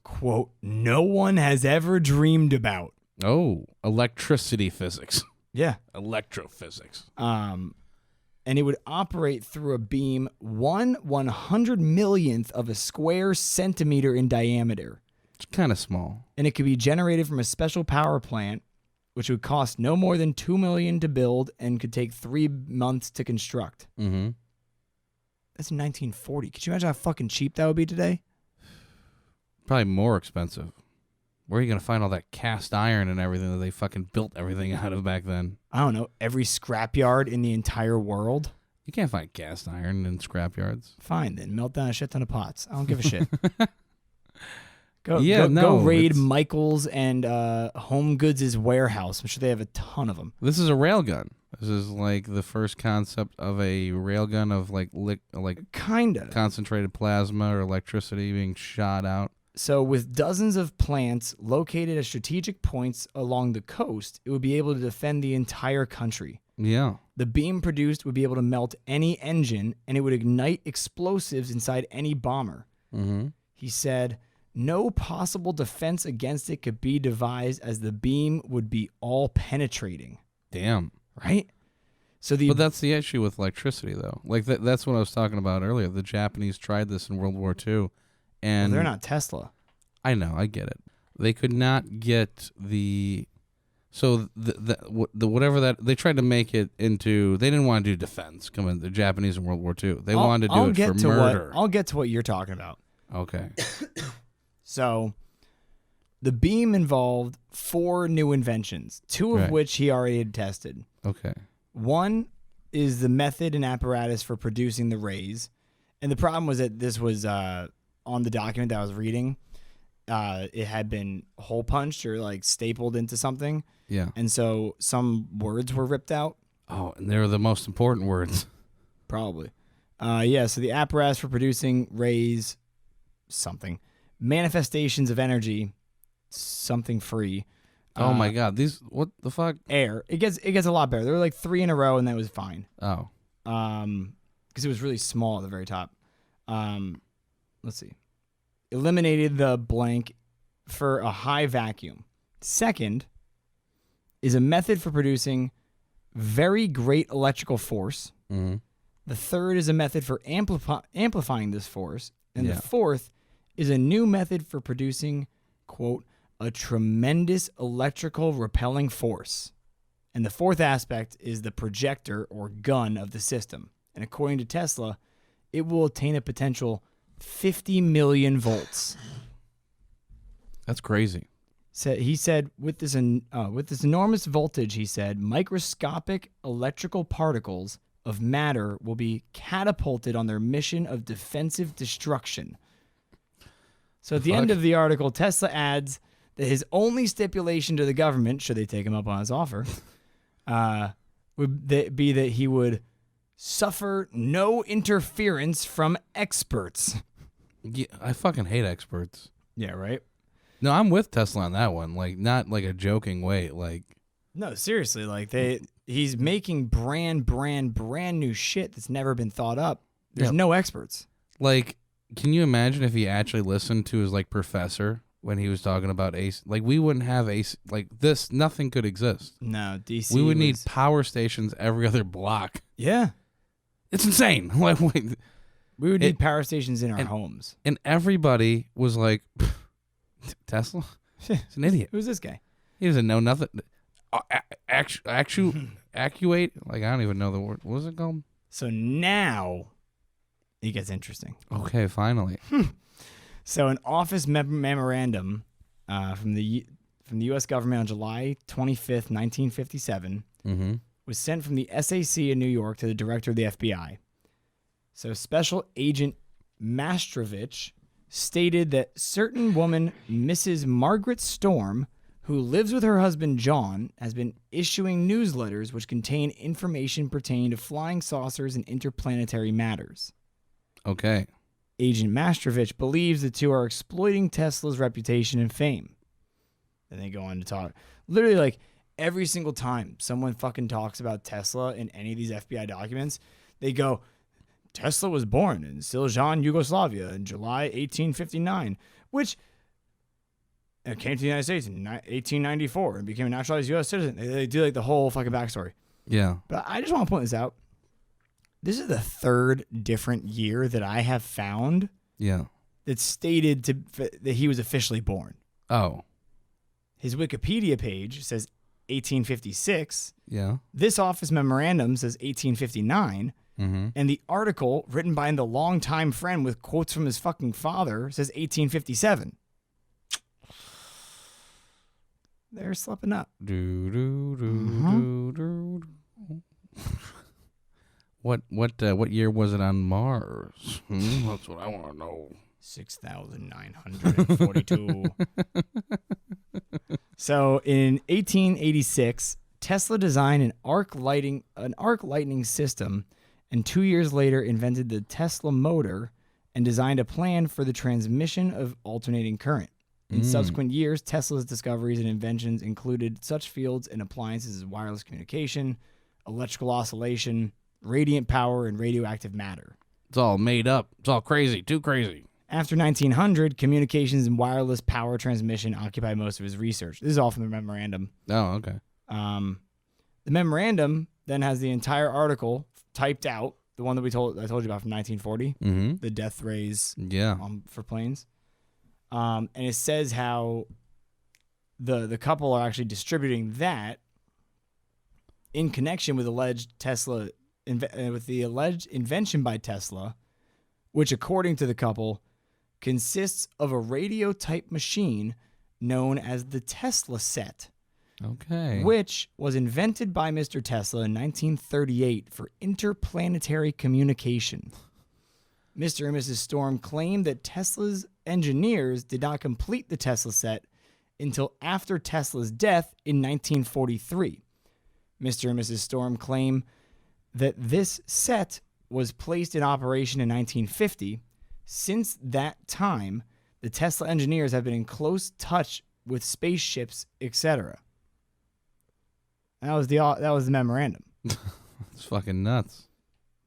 quote, no one has ever dreamed about. Oh, electricity physics. Yeah. Electrophysics. And it would operate through a beam 1/100 millionth of a square centimeter in diameter. It's kind of small. And it could be generated from a special power plant, which would cost no more than $2 million to build and could take 3 months to construct. Mm-hmm. That's in 1940. Could you imagine how fucking cheap that would be today? Probably more expensive. Where are you going to find all that cast iron and everything that they fucking built everything out of back then? I don't know. Every scrapyard in the entire world? You can't find cast iron in scrapyards. Fine, then. Melt down a shit ton of pots. I don't give a shit. Go raid Michael's and Home Goods' warehouse. I'm sure they have a ton of them. This is a railgun. This is like the first concept of a railgun of like kinda concentrated plasma or electricity being shot out. So with dozens of plants located at strategic points along the coast, it would be able to defend the entire country. Yeah. The beam produced would be able to melt any engine, and it would ignite explosives inside any bomber. Mm-hmm. He said, no possible defense against it could be devised, as the beam would be all penetrating. Damn. Right? But that's the issue with electricity, though. Like that's what I was talking about earlier. The Japanese tried this in World War II. And they're not Tesla. I know, I get it. They could not get the whatever that they tried to make it into. They didn't want to do defense. Come on, the Japanese in World War II. They wanted to do it for murder. I'll get to what you're talking about. Okay. So, the beam involved 4 new inventions, 2 of which he already had tested. Okay. One is the method and apparatus for producing the rays, and the problem was that this was on the document that I was reading, it had been hole punched or like stapled into something. Yeah. And so some words were ripped out. Oh, and they're the most important words. Probably. Yeah, so the apparatus for producing rays, something. Manifestations of energy, something free. Oh my God. What the fuck? Air. It gets a lot better. There were like 3 in a row and that was fine. Oh. Because it was really small at the very top. Let's see. Eliminated the blank for a high vacuum. Second is a method for producing very great electrical force. Mm-hmm. The third is a method for amplifying this force. And Yeah. the fourth is a new method for producing, quote, a tremendous electrical repelling force. And the fourth aspect is the projector or gun of the system. And according to Tesla, it will attain a potential 50 million volts. That's crazy. He said, with this enormous voltage, he said, microscopic electrical particles of matter will be catapulted on their mission of defensive destruction. So at the end of the article, Tesla adds that his only stipulation to the government, should they take him up on his offer, would be that he would suffer no interference from experts. Yeah, I fucking hate experts. Yeah, right? No, I'm with Tesla on that one. Like, not like a joking way. Like, No, seriously, like he's making brand new shit that's never been thought up. There's Yeah. no experts. like, can you imagine if he actually listened to his like professor when he was talking about AC? Like, we wouldn't have AC like this. Nothing could exist. No, DC. We would need power stations every other block. Yeah, It's insane. Like, wait, we would need power stations in our homes. and everybody was like, Tesla? He's an idiot. Who's this guy? He doesn't know nothing. Actuate? Like, I don't even know the word. What was it called? So now it gets interesting. Okay, finally. So an office memorandum from the U.S. government on July 25th, 1957, Mm-hmm. was sent from the SAC in New York to the director of the FBI. So Special Agent Mastrovich stated that certain woman, Mrs. Margaret Storm, who lives with her husband John, has been issuing newsletters which contain information pertaining to flying saucers and interplanetary matters. Okay. Agent Mastrovich believes the two are exploiting Tesla's reputation and fame. Then they go on to talk. Literally, like, every single time someone fucking talks about Tesla in any of these FBI documents, they go, Tesla was born in Siljan, Yugoslavia in July 1859, which came to the United States in 1894 and became a naturalized U.S. citizen. They do like the whole fucking backstory. Yeah. But I just want to point this out. This is the third different year that I have found Yeah. that stated that he was officially born. Oh. His Wikipedia page says 1856. Yeah. This office memorandum says 1859. Mm-hmm. And the article written by the longtime friend with quotes from his fucking father says 1857. They're slipping up. What year was it on Mars? That's what I want to know. 6,942. So in 1886, Tesla designed an arc lightning system, and 2 years later invented the Tesla motor and designed a plan for the transmission of alternating current. In subsequent years, Tesla's discoveries and inventions included such fields and appliances as wireless communication, electrical oscillation, radiant power, and radioactive matter. It's all made up. It's all crazy. Too crazy. After 1900, communications and wireless power transmission occupied most of his research. This is all from the memorandum. Oh, okay. The memorandum then has the entire article typed out, the one that I told you about from 1940, Mm-hmm. the death rays Yeah. for planes. And it says how the couple are actually distributing that in connection with alleged Tesla, with the alleged invention by Tesla, which according to the couple consists of a radio-type machine known as the Tesla set. Okay. Which was invented by Mr. Tesla in 1938 for interplanetary communication. Mr. and Mrs. Storm claimed that Tesla's engineers did not complete the Tesla set until after Tesla's death in 1943. Mr. and Mrs. Storm claim that this set was placed in operation in 1950. Since that time, the Tesla engineers have been in close touch with spaceships, etc. That was the memorandum. It's fucking nuts.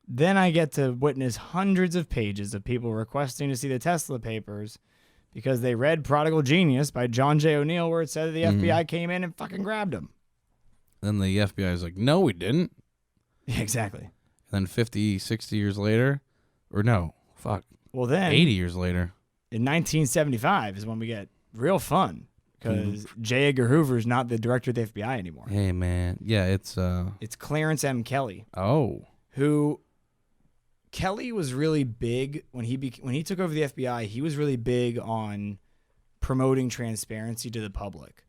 Then I get to witness hundreds of pages of people requesting to see the Tesla papers because they read Prodigal Genius by John J. O'Neill, where it said that the FBI came in and fucking grabbed him. Then the FBI is like, no, we didn't. Yeah, exactly. And then 50, 60 years later, or no, fuck, Well, then 80 years later. in 1975 is when we get real fun because J. Edgar Hoover is not the director of the FBI anymore. Hey, man. Yeah, it's, It's Clarence M. Kelly, oh. who Kelly was really big when he took over the FBI. He was really big on promoting transparency to the public.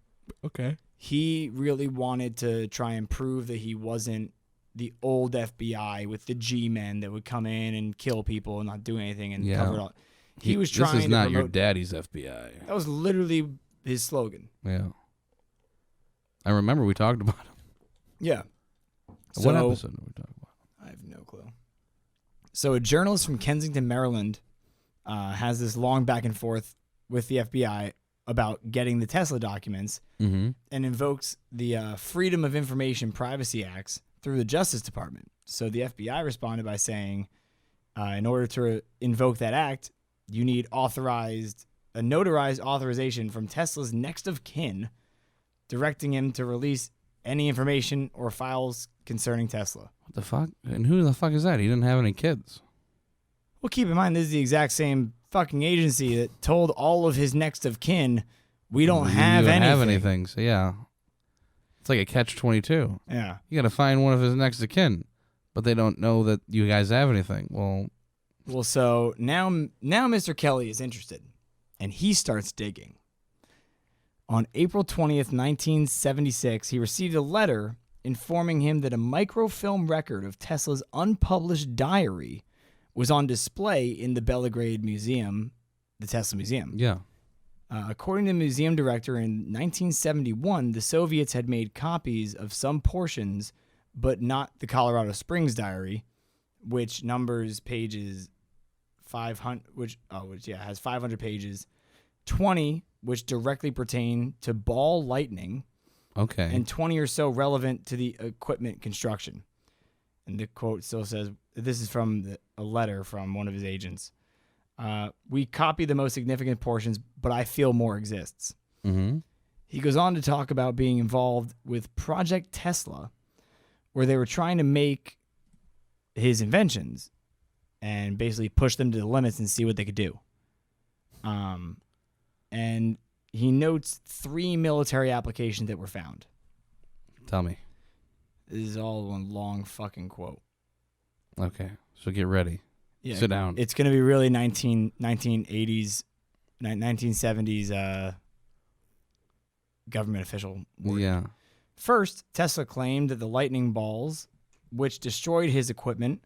Okay. He really wanted to try and prove that he wasn't the old FBI with the G-men that would come in and kill people and not do anything and cover it all. He was trying to This is not your promote, daddy's FBI. that was literally his slogan. Yeah. I remember we talked about him. Yeah. What So- episode did we talk about? I have no clue. So a journalist from Kensington, Maryland, has this long back and forth with the FBI about getting the Tesla documents and invokes the Freedom of Information Privacy Acts through the Justice Department. So the FBI responded by saying, in order to invoke that act, you need a notarized authorization from Tesla's next of kin, directing him to release any information or files concerning Tesla. What the fuck? And who the fuck is that? He didn't have any kids. Well, keep in mind, this is the exact same fucking agency that told all of his next of kin, we don't have anything. So yeah, it's like a catch-22. Yeah. You got to find one of his next of kin, but they don't know that you guys have anything. Well, so now Mr. Kelly is interested, and he starts digging. On April 20th, 1976, he received a letter informing him that a microfilm record of Tesla's unpublished diary was on display in the Belgrade Museum, the Tesla Museum. Yeah. According to the museum director, in 1971, the Soviets had made copies of some portions, but not the Colorado Springs diary, which numbers pages 500, which has 500 pages, 20 which directly pertain to ball lightning, Okay. and 20 or so relevant to the equipment construction. And the quote still says, this is from a letter from one of his agents. We copy the most significant portions, but I feel more exists. Mm-hmm. He goes on to talk about being involved with Project Tesla, where they were trying to make his inventions and basically push them to the limits and see what they could do. And he notes 3 military applications that were found. Tell me. This is all one long fucking quote. Okay. So get ready. Yeah, Sit down. It's going to be really 1980s, 1970s government official word. Yeah. First, Tesla claimed that the lightning balls, which destroyed his equipment,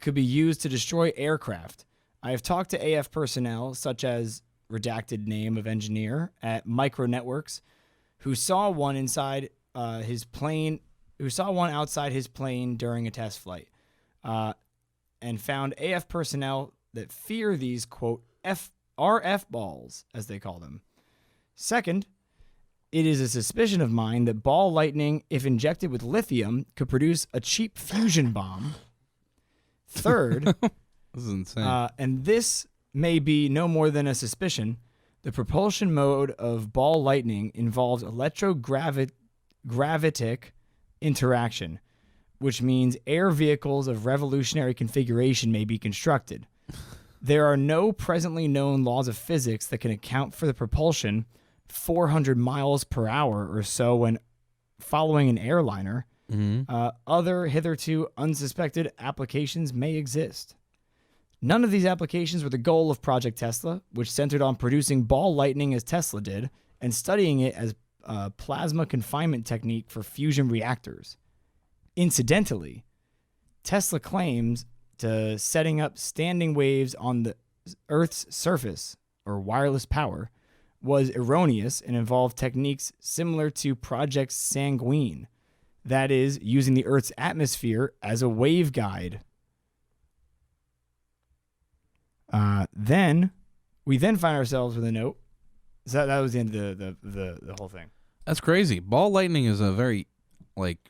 could be used to destroy aircraft. I have talked to AF personnel, such as redacted name of engineer at Micro Networks, who saw one outside his plane during a test flight, and found AF personnel that fear these, quote, RF balls, as they call them. Second, it is a suspicion of mine that ball lightning, if injected with lithium, could produce a cheap fusion bomb. Third, This is insane. and this may be no more than a suspicion, the propulsion mode of ball lightning involves electrogravitic interaction, which means air vehicles of revolutionary configuration may be constructed. There are no presently known laws of physics that can account for the propulsion 400 miles per hour or so when following an airliner. Other hitherto unsuspected applications may exist. None of these applications were the goal of Project Tesla, which centered on producing ball lightning as Tesla did and studying it as a plasma confinement technique for fusion reactors. Incidentally, Tesla claims to setting up standing waves on the Earth's surface, or wireless power, was erroneous and involved techniques similar to Project Sanguine, that is, using the Earth's atmosphere as a waveguide. Then we find ourselves with a note. So that was the end of the whole thing. That's crazy. Ball lightning is a very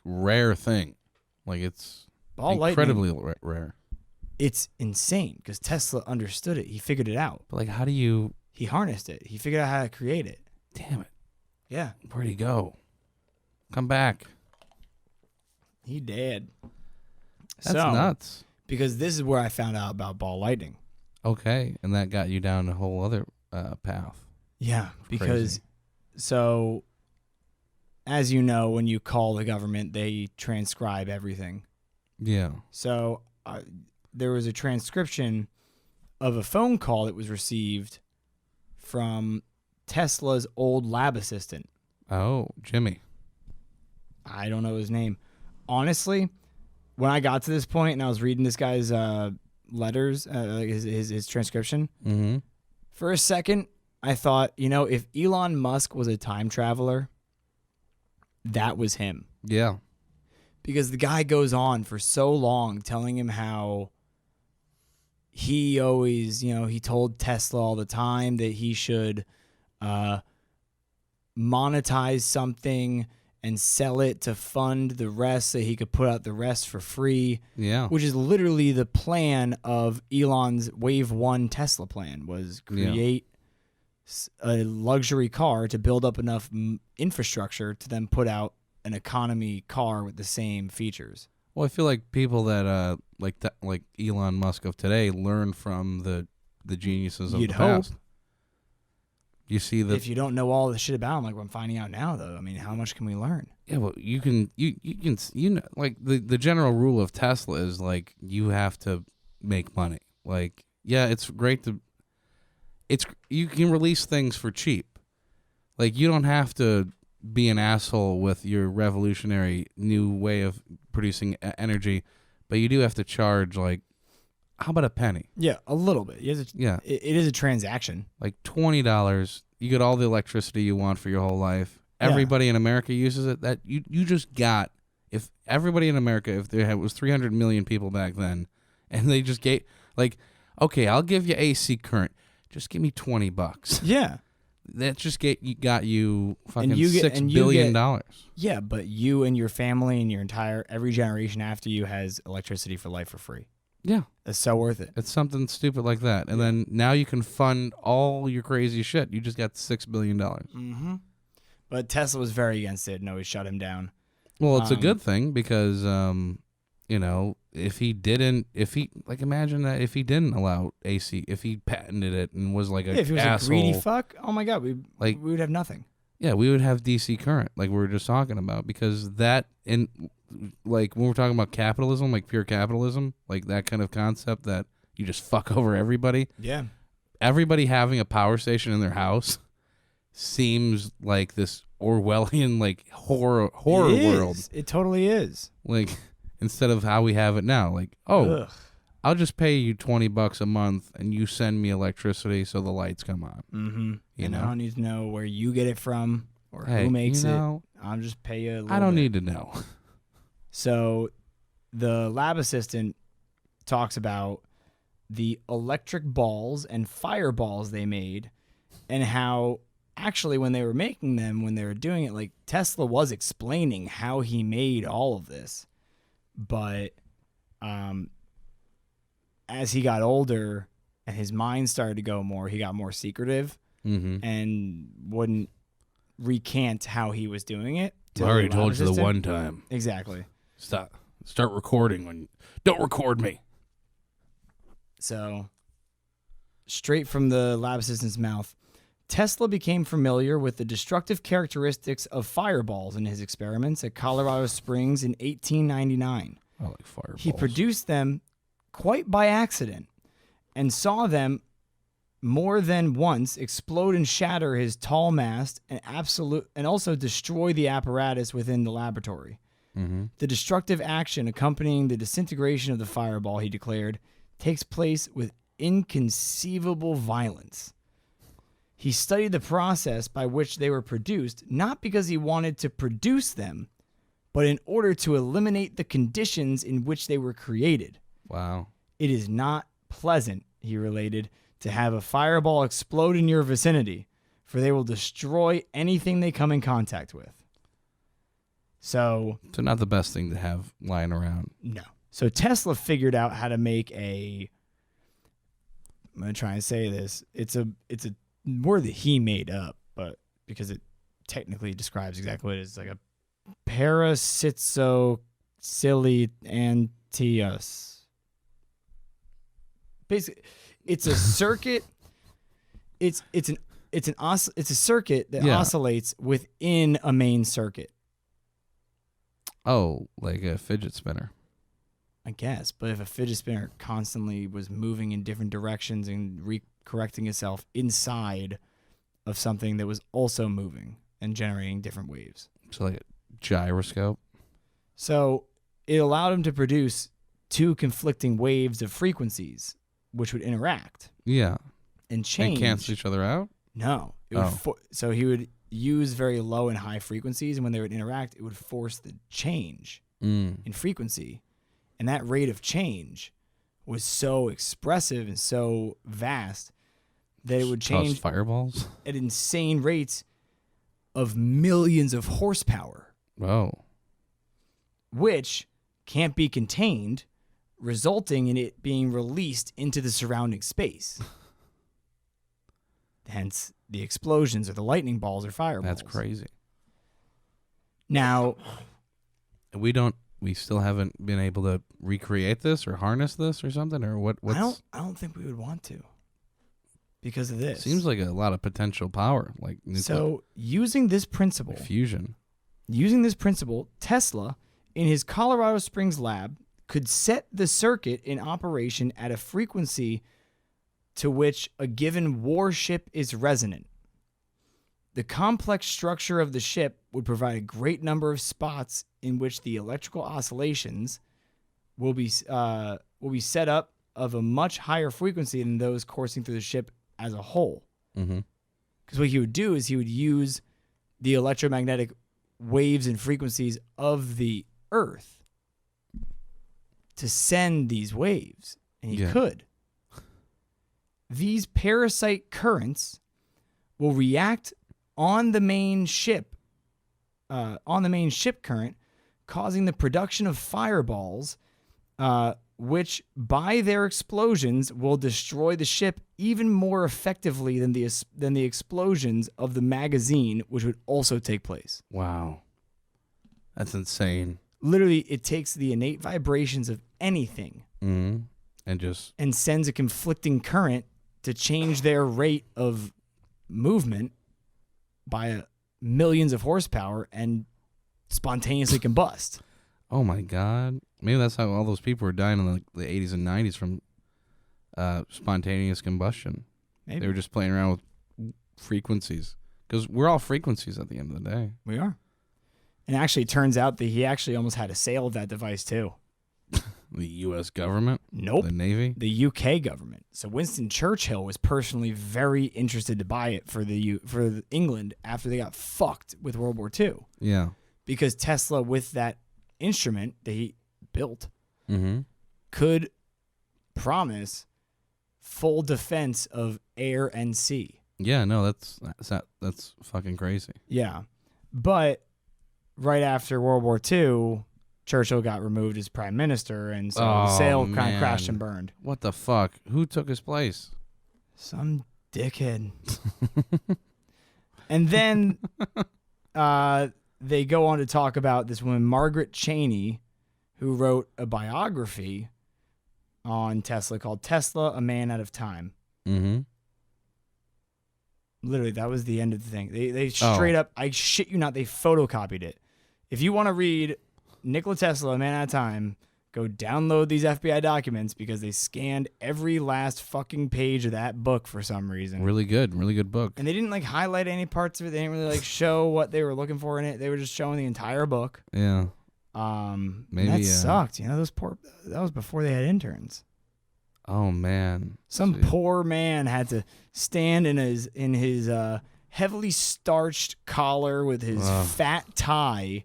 rare thing. It's incredibly rare. It's insane because Tesla understood it. He figured it out. But how do you? He harnessed it. He figured out how to create it. Damn it. Yeah. Where'd he go? Come back. He did. That's nuts. Because this is where I found out about ball lightning. Okay, and that got you down a whole other path. Yeah, because so as you know, when you call the government, they transcribe everything. Yeah. So there was a transcription of a phone call that was received from Tesla's old lab assistant. Oh, Jimmy. I don't know his name. Honestly, when I got to this point and I was reading this guy's letters, his transcription, for a second, I thought, if Elon Musk was a time traveler, that was him. Yeah. because the guy goes on for so long telling him how he always, he told Tesla all the time that he should monetize something and sell it to fund the rest so he could put out the rest for free. Yeah. Which is literally the plan of Elon's Wave 1 Tesla plan, was create a luxury car to build up enough infrastructure to then put out an economy car with the same features. Well, I feel like people that like Elon Musk of today learn from the geniuses of You'd the hope. past. You see If you don't know all the shit about him, like I'm finding out now, though, I mean, how much can we learn? Yeah, well, you can like the general rule of Tesla is like you have to make money. Like, yeah, it's great you can release things for cheap. Like, you don't have to be an asshole with your revolutionary new way of producing energy, but you do have to charge, like, how about a penny? Yeah, a little bit. Yeah. It is a transaction. Like $20, you get all the electricity you want for your whole life. Everybody in America uses it. That you just got, if everybody in America, if there was 300 million people back then, and they just gave, like, okay, I'll give you AC current, just give me $20. Yeah. That just got you fucking $6 billion. billion. Yeah, but you and your family and every generation after you has electricity for life for free. Yeah. It's so worth it. It's something stupid like that. And then now you can fund all your crazy shit. You just got $6 billion. Mm-hmm. But Tesla was very against it and always shut him down. Well, it's a good thing because, imagine that if he didn't allow AC, if he patented it and was like if he was asshole, a greedy fuck, oh my God, we would have nothing. Yeah, we would have DC current like we were just talking about, because that, in like when we're talking about capitalism, like pure capitalism, like that kind of concept that you just fuck over everybody. Yeah. Everybody having a power station in their house seems like this Orwellian like horror world. It totally is. Like, instead of how we have it now, like, Ugh. I'll just pay you $20 a month and you send me electricity so the lights come on. Mm-hmm. You and know? I don't need to know where you get it from or who makes it. I'll just pay you a little I don't bit. need to know. So the lab assistant talks about the electric balls and fireballs they made, and how actually when they were making them, when they were doing it, like Tesla was explaining how he made all of this. But as he got older and his mind started to go more, he got more secretive and wouldn't recant how he was doing it. I already told you the one time. Exactly. Start recording don't record me. So, straight from the lab assistant's mouth, Tesla became familiar with the destructive characteristics of fireballs in his experiments at Colorado Springs in 1899. I like fireballs. He produced them quite by accident and saw them more than once explode and shatter his tall mast and also destroy the apparatus within the laboratory. Mm-hmm. The destructive action accompanying the disintegration of the fireball, he declared, takes place with inconceivable violence. He studied the process by which they were produced, not because he wanted to produce them, but in order to eliminate the conditions in which they were created. Wow. It is not pleasant, he related, to have a fireball explode in your vicinity, for they will destroy anything they come in contact with. So not the best thing to have lying around. No. So Tesla figured out how to make I'm going to try and say this. It's a word that he made up, but because it technically describes exactly what it is. It's like a parasitociliantius. Basically, it's a circuit. It's a circuit that oscillates within a main circuit. Oh, like a fidget spinner. I guess, but if a fidget spinner constantly was moving in different directions and correcting itself inside of something that was also moving and generating different waves. So like a gyroscope? So it allowed him to produce two conflicting waves of frequencies, which would interact. Yeah. And change. And cancel each other out? No. So he would use very low and high frequencies, and when they would interact, it would force the change in frequency. And that rate of change was so expressive and so vast that it would change fireballs at insane rates of millions of horsepower. Whoa. Which can't be contained, resulting in it being released into the surrounding space. Hence the explosions or the lightning balls or fireballs. That's crazy. Now, we still haven't been able to recreate this or harness this or something, or what? I don't think we would want to because of this. Seems like a lot of potential power, like nuclear So, using this principle, fusion. Tesla, in his Colorado Springs lab, could set the circuit in operation at a frequency to which a given warship is resonant. The complex structure of the ship would provide a great number of spots in which the electrical oscillations will be set up of a much higher frequency than those coursing through the ship as a whole. Mm-hmm. Because what he would do is he would use the electromagnetic waves and frequencies of the Earth to send these waves, and he could. These parasite currents will react on the main ship current, causing the production of fireballs, which by their explosions will destroy the ship even more effectively than the explosions of the magazine, which would also take place. Wow. That's insane. Literally, it takes the innate vibrations of anything and sends a conflicting current to change their rate of movement by millions of horsepower and spontaneously combust. Oh my God. Maybe that's how all those people were dying in the 80s and 90s from spontaneous combustion. Maybe. They were just playing around with frequencies. Because we're all frequencies at the end of the day. We are. And actually, it turns out that he actually almost had a sale of that device too. The U.S. government? Nope. The Navy? The U.K. government. So Winston Churchill was personally very interested to buy it for England after they got fucked with World War II. Yeah. Because Tesla, with that instrument that he built, could promise full defense of air and sea. Yeah, no, that's fucking crazy. Yeah. But right after World War II, Churchill got removed as prime minister, and so the sale kind of crashed and burned. What the fuck? Who took his place? Some dickhead. And then they go on to talk about this woman, Margaret Cheney, who wrote a biography on Tesla called Tesla, A Man Out of Time. Mm-hmm. Literally, that was the end of the thing. They straight up, I shit you not, they photocopied it. If you want to read Nikola Tesla, A Man Out of Time, go download these FBI documents because they scanned every last fucking page of that book for some reason. Really good book. And they didn't like highlight any parts of it. They didn't really like show what they were looking for in it. They were just showing the entire book. Yeah. Maybe that sucked. You know, that was before they had interns. Oh man. Some poor man had to stand in his heavily starched collar with his fat tie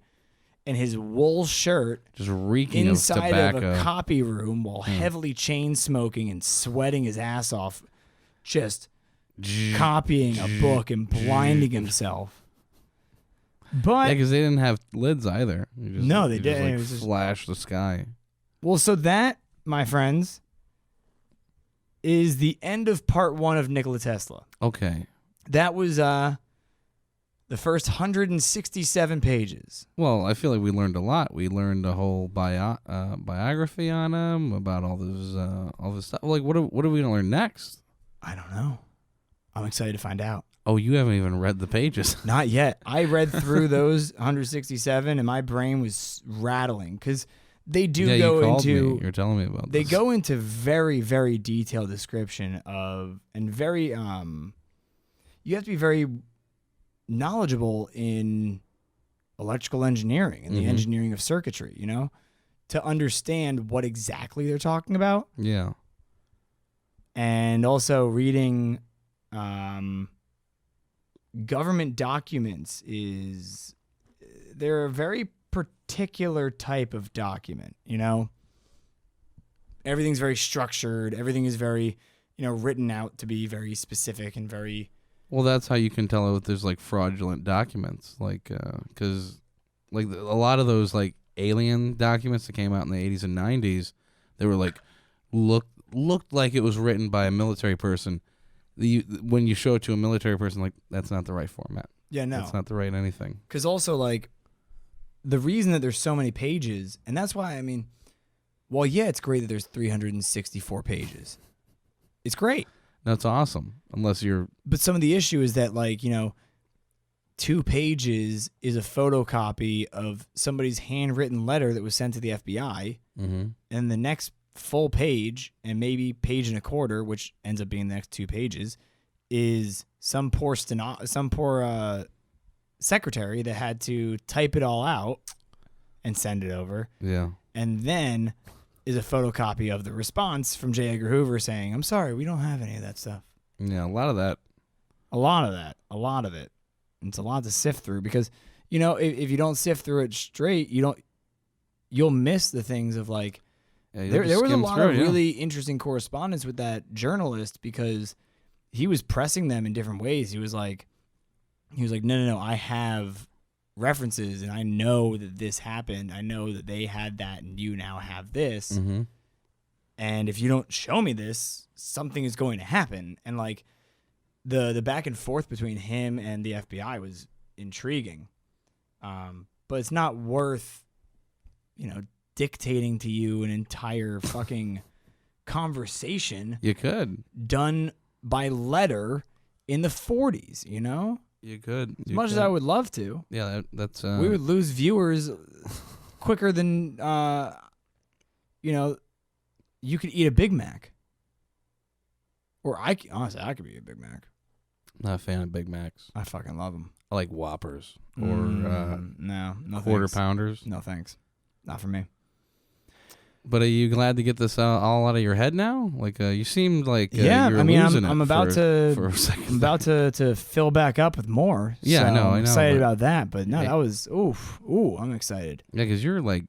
and his wool shirt, just reeking inside of tobacco. of a copy room while heavily chain smoking and sweating his ass off, just copying a book and blinding himself. But yeah, because they didn't have lids either. No, they didn't. Like It was just flash the sky. Well, so that, my friends, is the end of part 1 of Nikola Tesla. Okay. That was the first 167 pages. Well, I feel like we learned a lot. We learned a whole biography on him, about all this stuff. Like, what are we gonna learn next? I don't know. I'm excited to find out. Oh, you haven't even read the pages. Not yet. I read through those 167, and my brain was rattling because they do go you called into. Me. You're telling me about. They this. go into very, very detailed description of, and very. You have to be very knowledgeable in electrical engineering and the engineering of circuitry, you know, to understand what exactly they're talking about. Yeah. And also reading government documents they're very particular type of document, you know? Everything's very structured. Everything is very, written out to be very specific and very... Well, that's how you can tell if there's, like, fraudulent documents. Like, because, like, a lot of those, like, alien documents that came out in the 80s and 90s, they were, like, looked like it was written by a military person. When you show it to a military person, like, that's not the right format. Yeah, no. That's not the right anything. Because also, like, the reason that there's so many pages, and that's why, I mean, well, yeah, it's great that there's 364 pages. It's great. That's awesome. Unless you're... But some of the issue is that, like, 2 pages is a photocopy of somebody's handwritten letter that was sent to the FBI, and the next full page, and maybe page and a quarter, which ends up being the next 2 pages, is some poor secretary that had to type it all out and send it over. Yeah. And then is a photocopy of the response from J. Edgar Hoover saying, "I'm sorry, we don't have any of that stuff." Yeah, a lot of that. A lot of it. And it's a lot to sift through because, if you don't sift through it straight, you'll miss the things of, like, there was a lot of really interesting correspondence with that journalist because he was pressing them in different ways. He was like, no, I have references and I know that this happened. I know that they had that and you now have this. Mm-hmm. And if you don't show me this, something is going to happen. And, like, the back and forth between him and the FBI was intriguing. But it's not worth, dictating to you an entire fucking conversation. You could. Done by letter in the 40s, You could. As much as I would love to. Yeah, that's... we would lose viewers quicker than, you could eat a Big Mac. Or honestly, I could be a Big Mac. Not a fan of Big Macs. I fucking love them. I like Whoppers. Or no Quarter thanks. Pounders. No thanks. Not for me. But are you glad to get this all out of your head now? Like, you seemed like you were losing I'm it about for a second. I'm about to fill back up with more. Yeah, so I know. I'm excited but, about that. But no, hey, that was ooh, I'm excited. Yeah, because you're like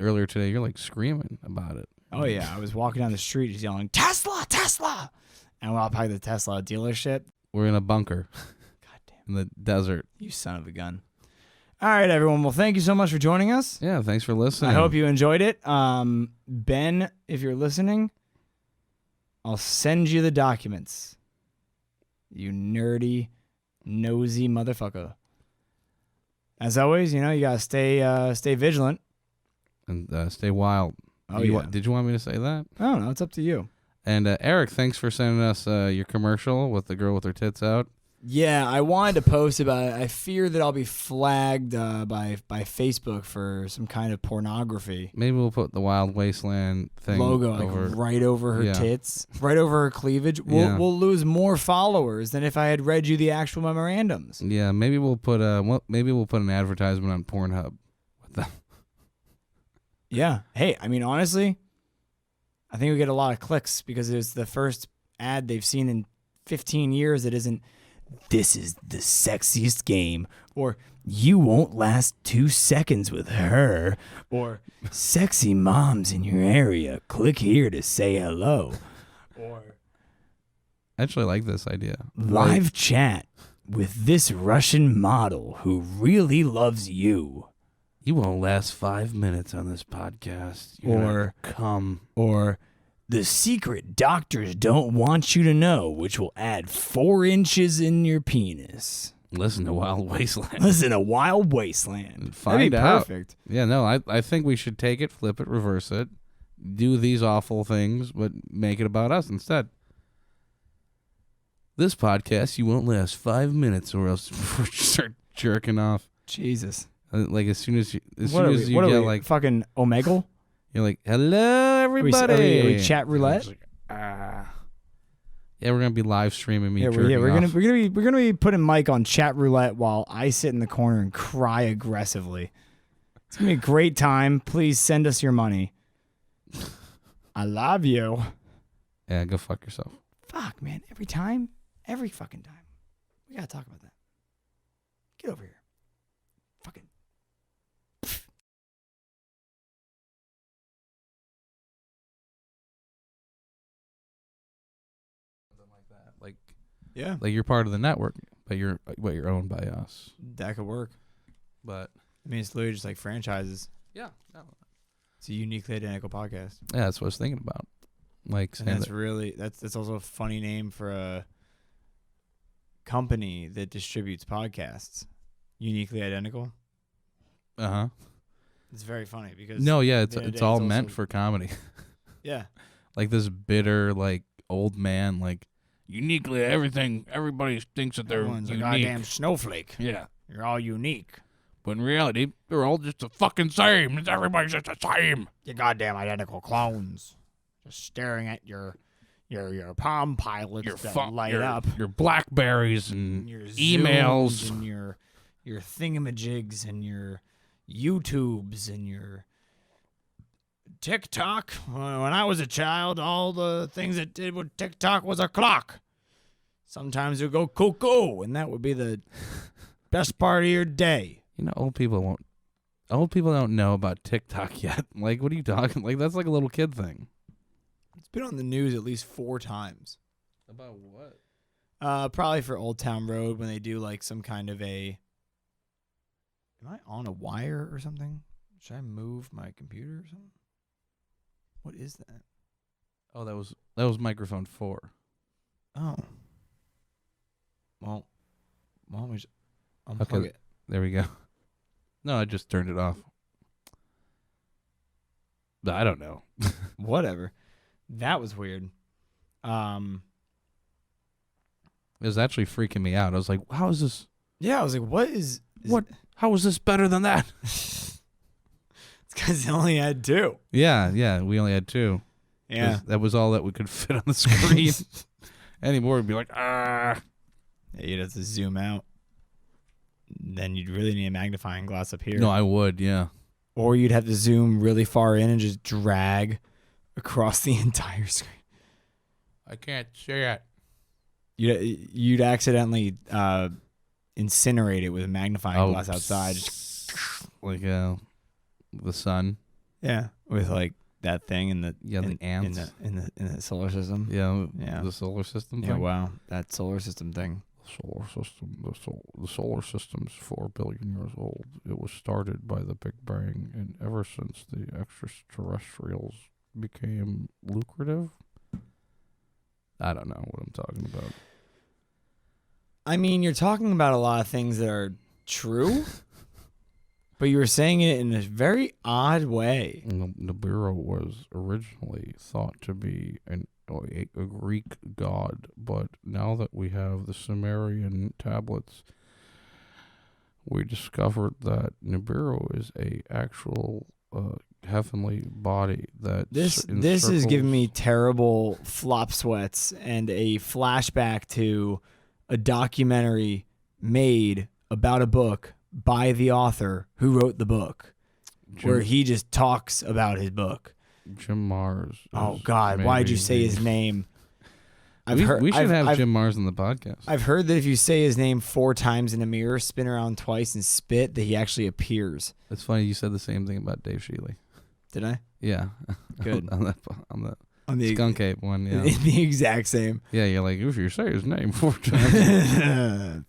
earlier today, you're like screaming about it. Oh yeah, I was walking down the street just yelling Tesla, Tesla, and we're all by the Tesla dealership. We're in a bunker. God damn, in the desert. You son of a gun. All right, everyone. Well, thank you so much for joining us. Yeah, thanks for listening. I hope you enjoyed it. Ben, if you're listening, I'll send you the documents. You nerdy, nosy motherfucker. As always, you gotta stay vigilant and stay wild. Oh yeah. Did you want me to say that? I don't know. It's up to you. And Eric, thanks for sending us your commercial with the girl with her tits out. Yeah, I wanted to post about it. I fear that I'll be flagged by Facebook for some kind of pornography. Maybe we'll put the Wild Wasteland thing logo right over her tits, right over her cleavage. We'll lose more followers than if I had read you the actual memorandums. Yeah, maybe we'll put an advertisement on Pornhub with them. Yeah. Hey, I mean, honestly, I think we get a lot of clicks because it's the first ad they've seen in 15 years that isn't, "This is the sexiest game," or "You won't last 2 seconds with her," or "Sexy moms in your area, click here to say hello," or I actually like this idea. "Live chat with this Russian model who really loves you." You won't last 5 minutes on this podcast. Or "The secret doctors don't want you to know, which will add 4 inches in your penis." Listen to Wild Wasteland. Listen to Wild Wasteland. Find out. Perfect. Yeah, no, I think we should take it, flip it, reverse it, do these awful things, but make it about us instead. This podcast, you won't last 5 minutes or else we'll start jerking off. Jesus. Like as soon as you what get are we, like fucking Omegle? You're like, "Hello, everybody." Are we chat roulette? Like, yeah, we're gonna be live streaming me. We're gonna be putting Mike on chat roulette while I sit in the corner and cry aggressively. It's gonna be a great time. Please send us your money. I love you. Yeah, go fuck yourself. Fuck, man. Every fucking time. We gotta talk about that. Get over here. Fucking. that. Yeah, Like you're part of the network, but you're owned by us. that could work. But I mean, it's literally just like franchises. yeah, no. It's a uniquely identical podcast. Yeah, that's what I was thinking about. Like And saying that's that, really that's also a funny name for a company that distributes podcasts. Uniquely identical. It's very funny because No, yeah, at the end of it's the day, all also- meant for comedy. Yeah. Like this bitter, like old man, like uniquely everything. Everybody thinks that they're Everyone's a unique. goddamn snowflake. Yeah, You're all unique. but in reality, they're all just the fucking same. Everybody's just the same. You goddamn identical clones. Just staring at your Palm Pilots that light up. Your Blackberries and Your emails. Zooms and your thingamajigs and your YouTubes and your TikTok. When I was a child, all the things it did with TikTok was a clock. Sometimes it would go cuckoo, and that would be the best part of your day. You know, old people don't know about TikTok yet. Like, what are you talking? Like, that's like a little kid thing. It's been on the news at least 4 times. About what? Probably for Old Town Road when they do like some kind of a. Am I on a wire or something? Should I move my computer or something? What is that? Oh, that was microphone 4. Oh. Well, why don't we just unplug Okay. it? There we go. No, I just turned it off. I don't know. Whatever. That was weird. It was actually freaking me out. I was like, how is this? Yeah, I was like, what is What? How is this better than that? It's because they only had 2. Yeah. We only had 2. 'Cause Yeah. that was all that we could fit on the screen. Any more would be like, ah. Yeah, you'd have to zoom out. Then you'd really need a magnifying glass up here. No, I would. Yeah. Or you'd have to zoom really far in and just drag across the entire screen. I can't see it. You'd accidentally incinerate it with a magnifying glass outside. Like the sun. Yeah, with like that thing in the The ants. in the solar system. Yeah. The solar system. Yeah, thing. wow, that solar system thing. Solar system. The solar system's 4 billion years old. It was started by the Big Bang, and ever since the extraterrestrials became lucrative. I don't know what I'm talking about. I mean, you're talking about a lot of things that are true, but you were saying it in a very odd way. Nibiru was originally thought to be a Greek god, but now that we have the Sumerian tablets, we discovered that Nibiru is a actual heavenly body that This is giving me terrible flop sweats and a flashback to a documentary made about a book by the author who wrote the book, where he just talks about his book. Jim Mars. Oh God, why'd you say his name? We should have Jim Mars on the podcast. I've heard that if you say his name 4 times in a mirror, spin around twice, and spit, that he actually appears. It's funny you said the same thing about Dave Shealy. Did I? Yeah. Good. on the Skunk Ape one, yeah. The exact same. Yeah, you're like, if you say his name 4 times.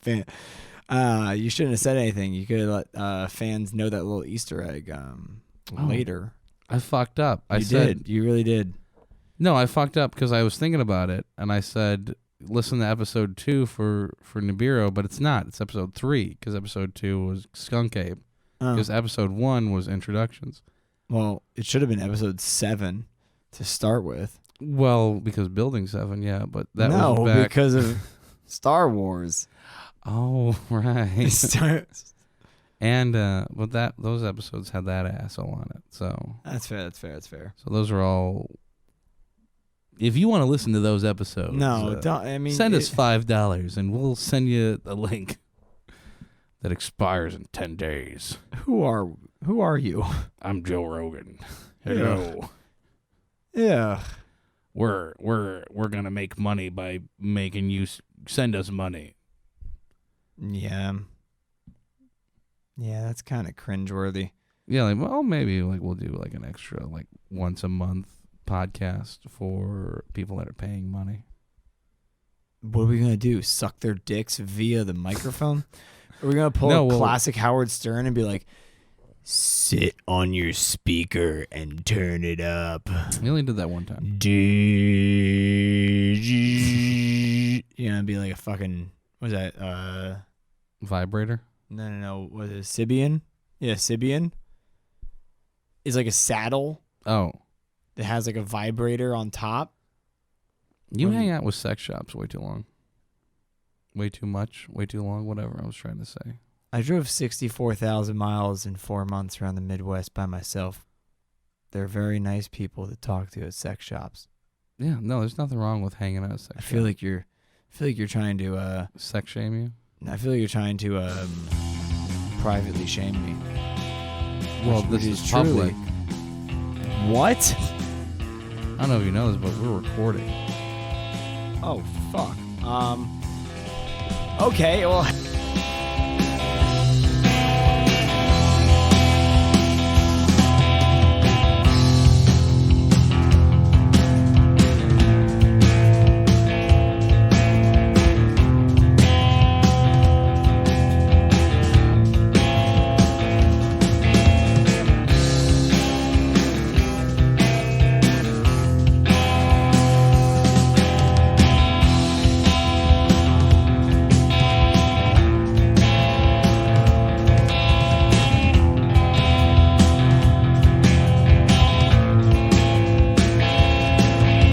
You shouldn't have said anything. You could have let fans know that little Easter egg later. I fucked up. You really did. No, I fucked up because I was thinking about it, and I said, listen to episode 2 for Nibiru, but it's not. It's episode 3, because episode 2 was Skunk Ape, because episode 1 was introductions. Well, it should have been episode 7 to start with. Well, because Building 7, yeah, but that was back. Because of Star Wars. Oh, right. And but those episodes had that asshole on it, so That's fair. So those are all. If you want to listen to those episodes, No, don't. I mean, send us $5 and we'll send you a link that expires in 10 days. Who are you? I'm Joe Rogan. Hello. Yeah. We're gonna make money by making you send us money. Yeah. Yeah, that's kind of cringeworthy. Yeah, like, well, maybe like we'll do like an extra like once a month podcast for people that are paying money. what are we gonna do? Suck their dicks via the microphone? Are we gonna pull No, a well- classic Howard Stern and be like, sit on your speaker and turn it up? We only did that one time. You know, be like a fucking, what was that? Vibrator. No. Was it Sibian? Yeah, Sibian. It's like a saddle Oh, that has like a vibrator on top. you When- hang out with sex shops way too long. Way too much. Way too long. Whatever I was trying to say. I drove 64,000 miles in 4 months around the Midwest by myself. They're very nice people to talk to at sex shops. Yeah, no, there's nothing wrong with hanging out at sex I feel like you're trying to sex shame you. I feel like you're trying to privately shame me. Well, Which this is truly- public. What? I don't know if you know this, but we're recording. Oh fuck. Okay, well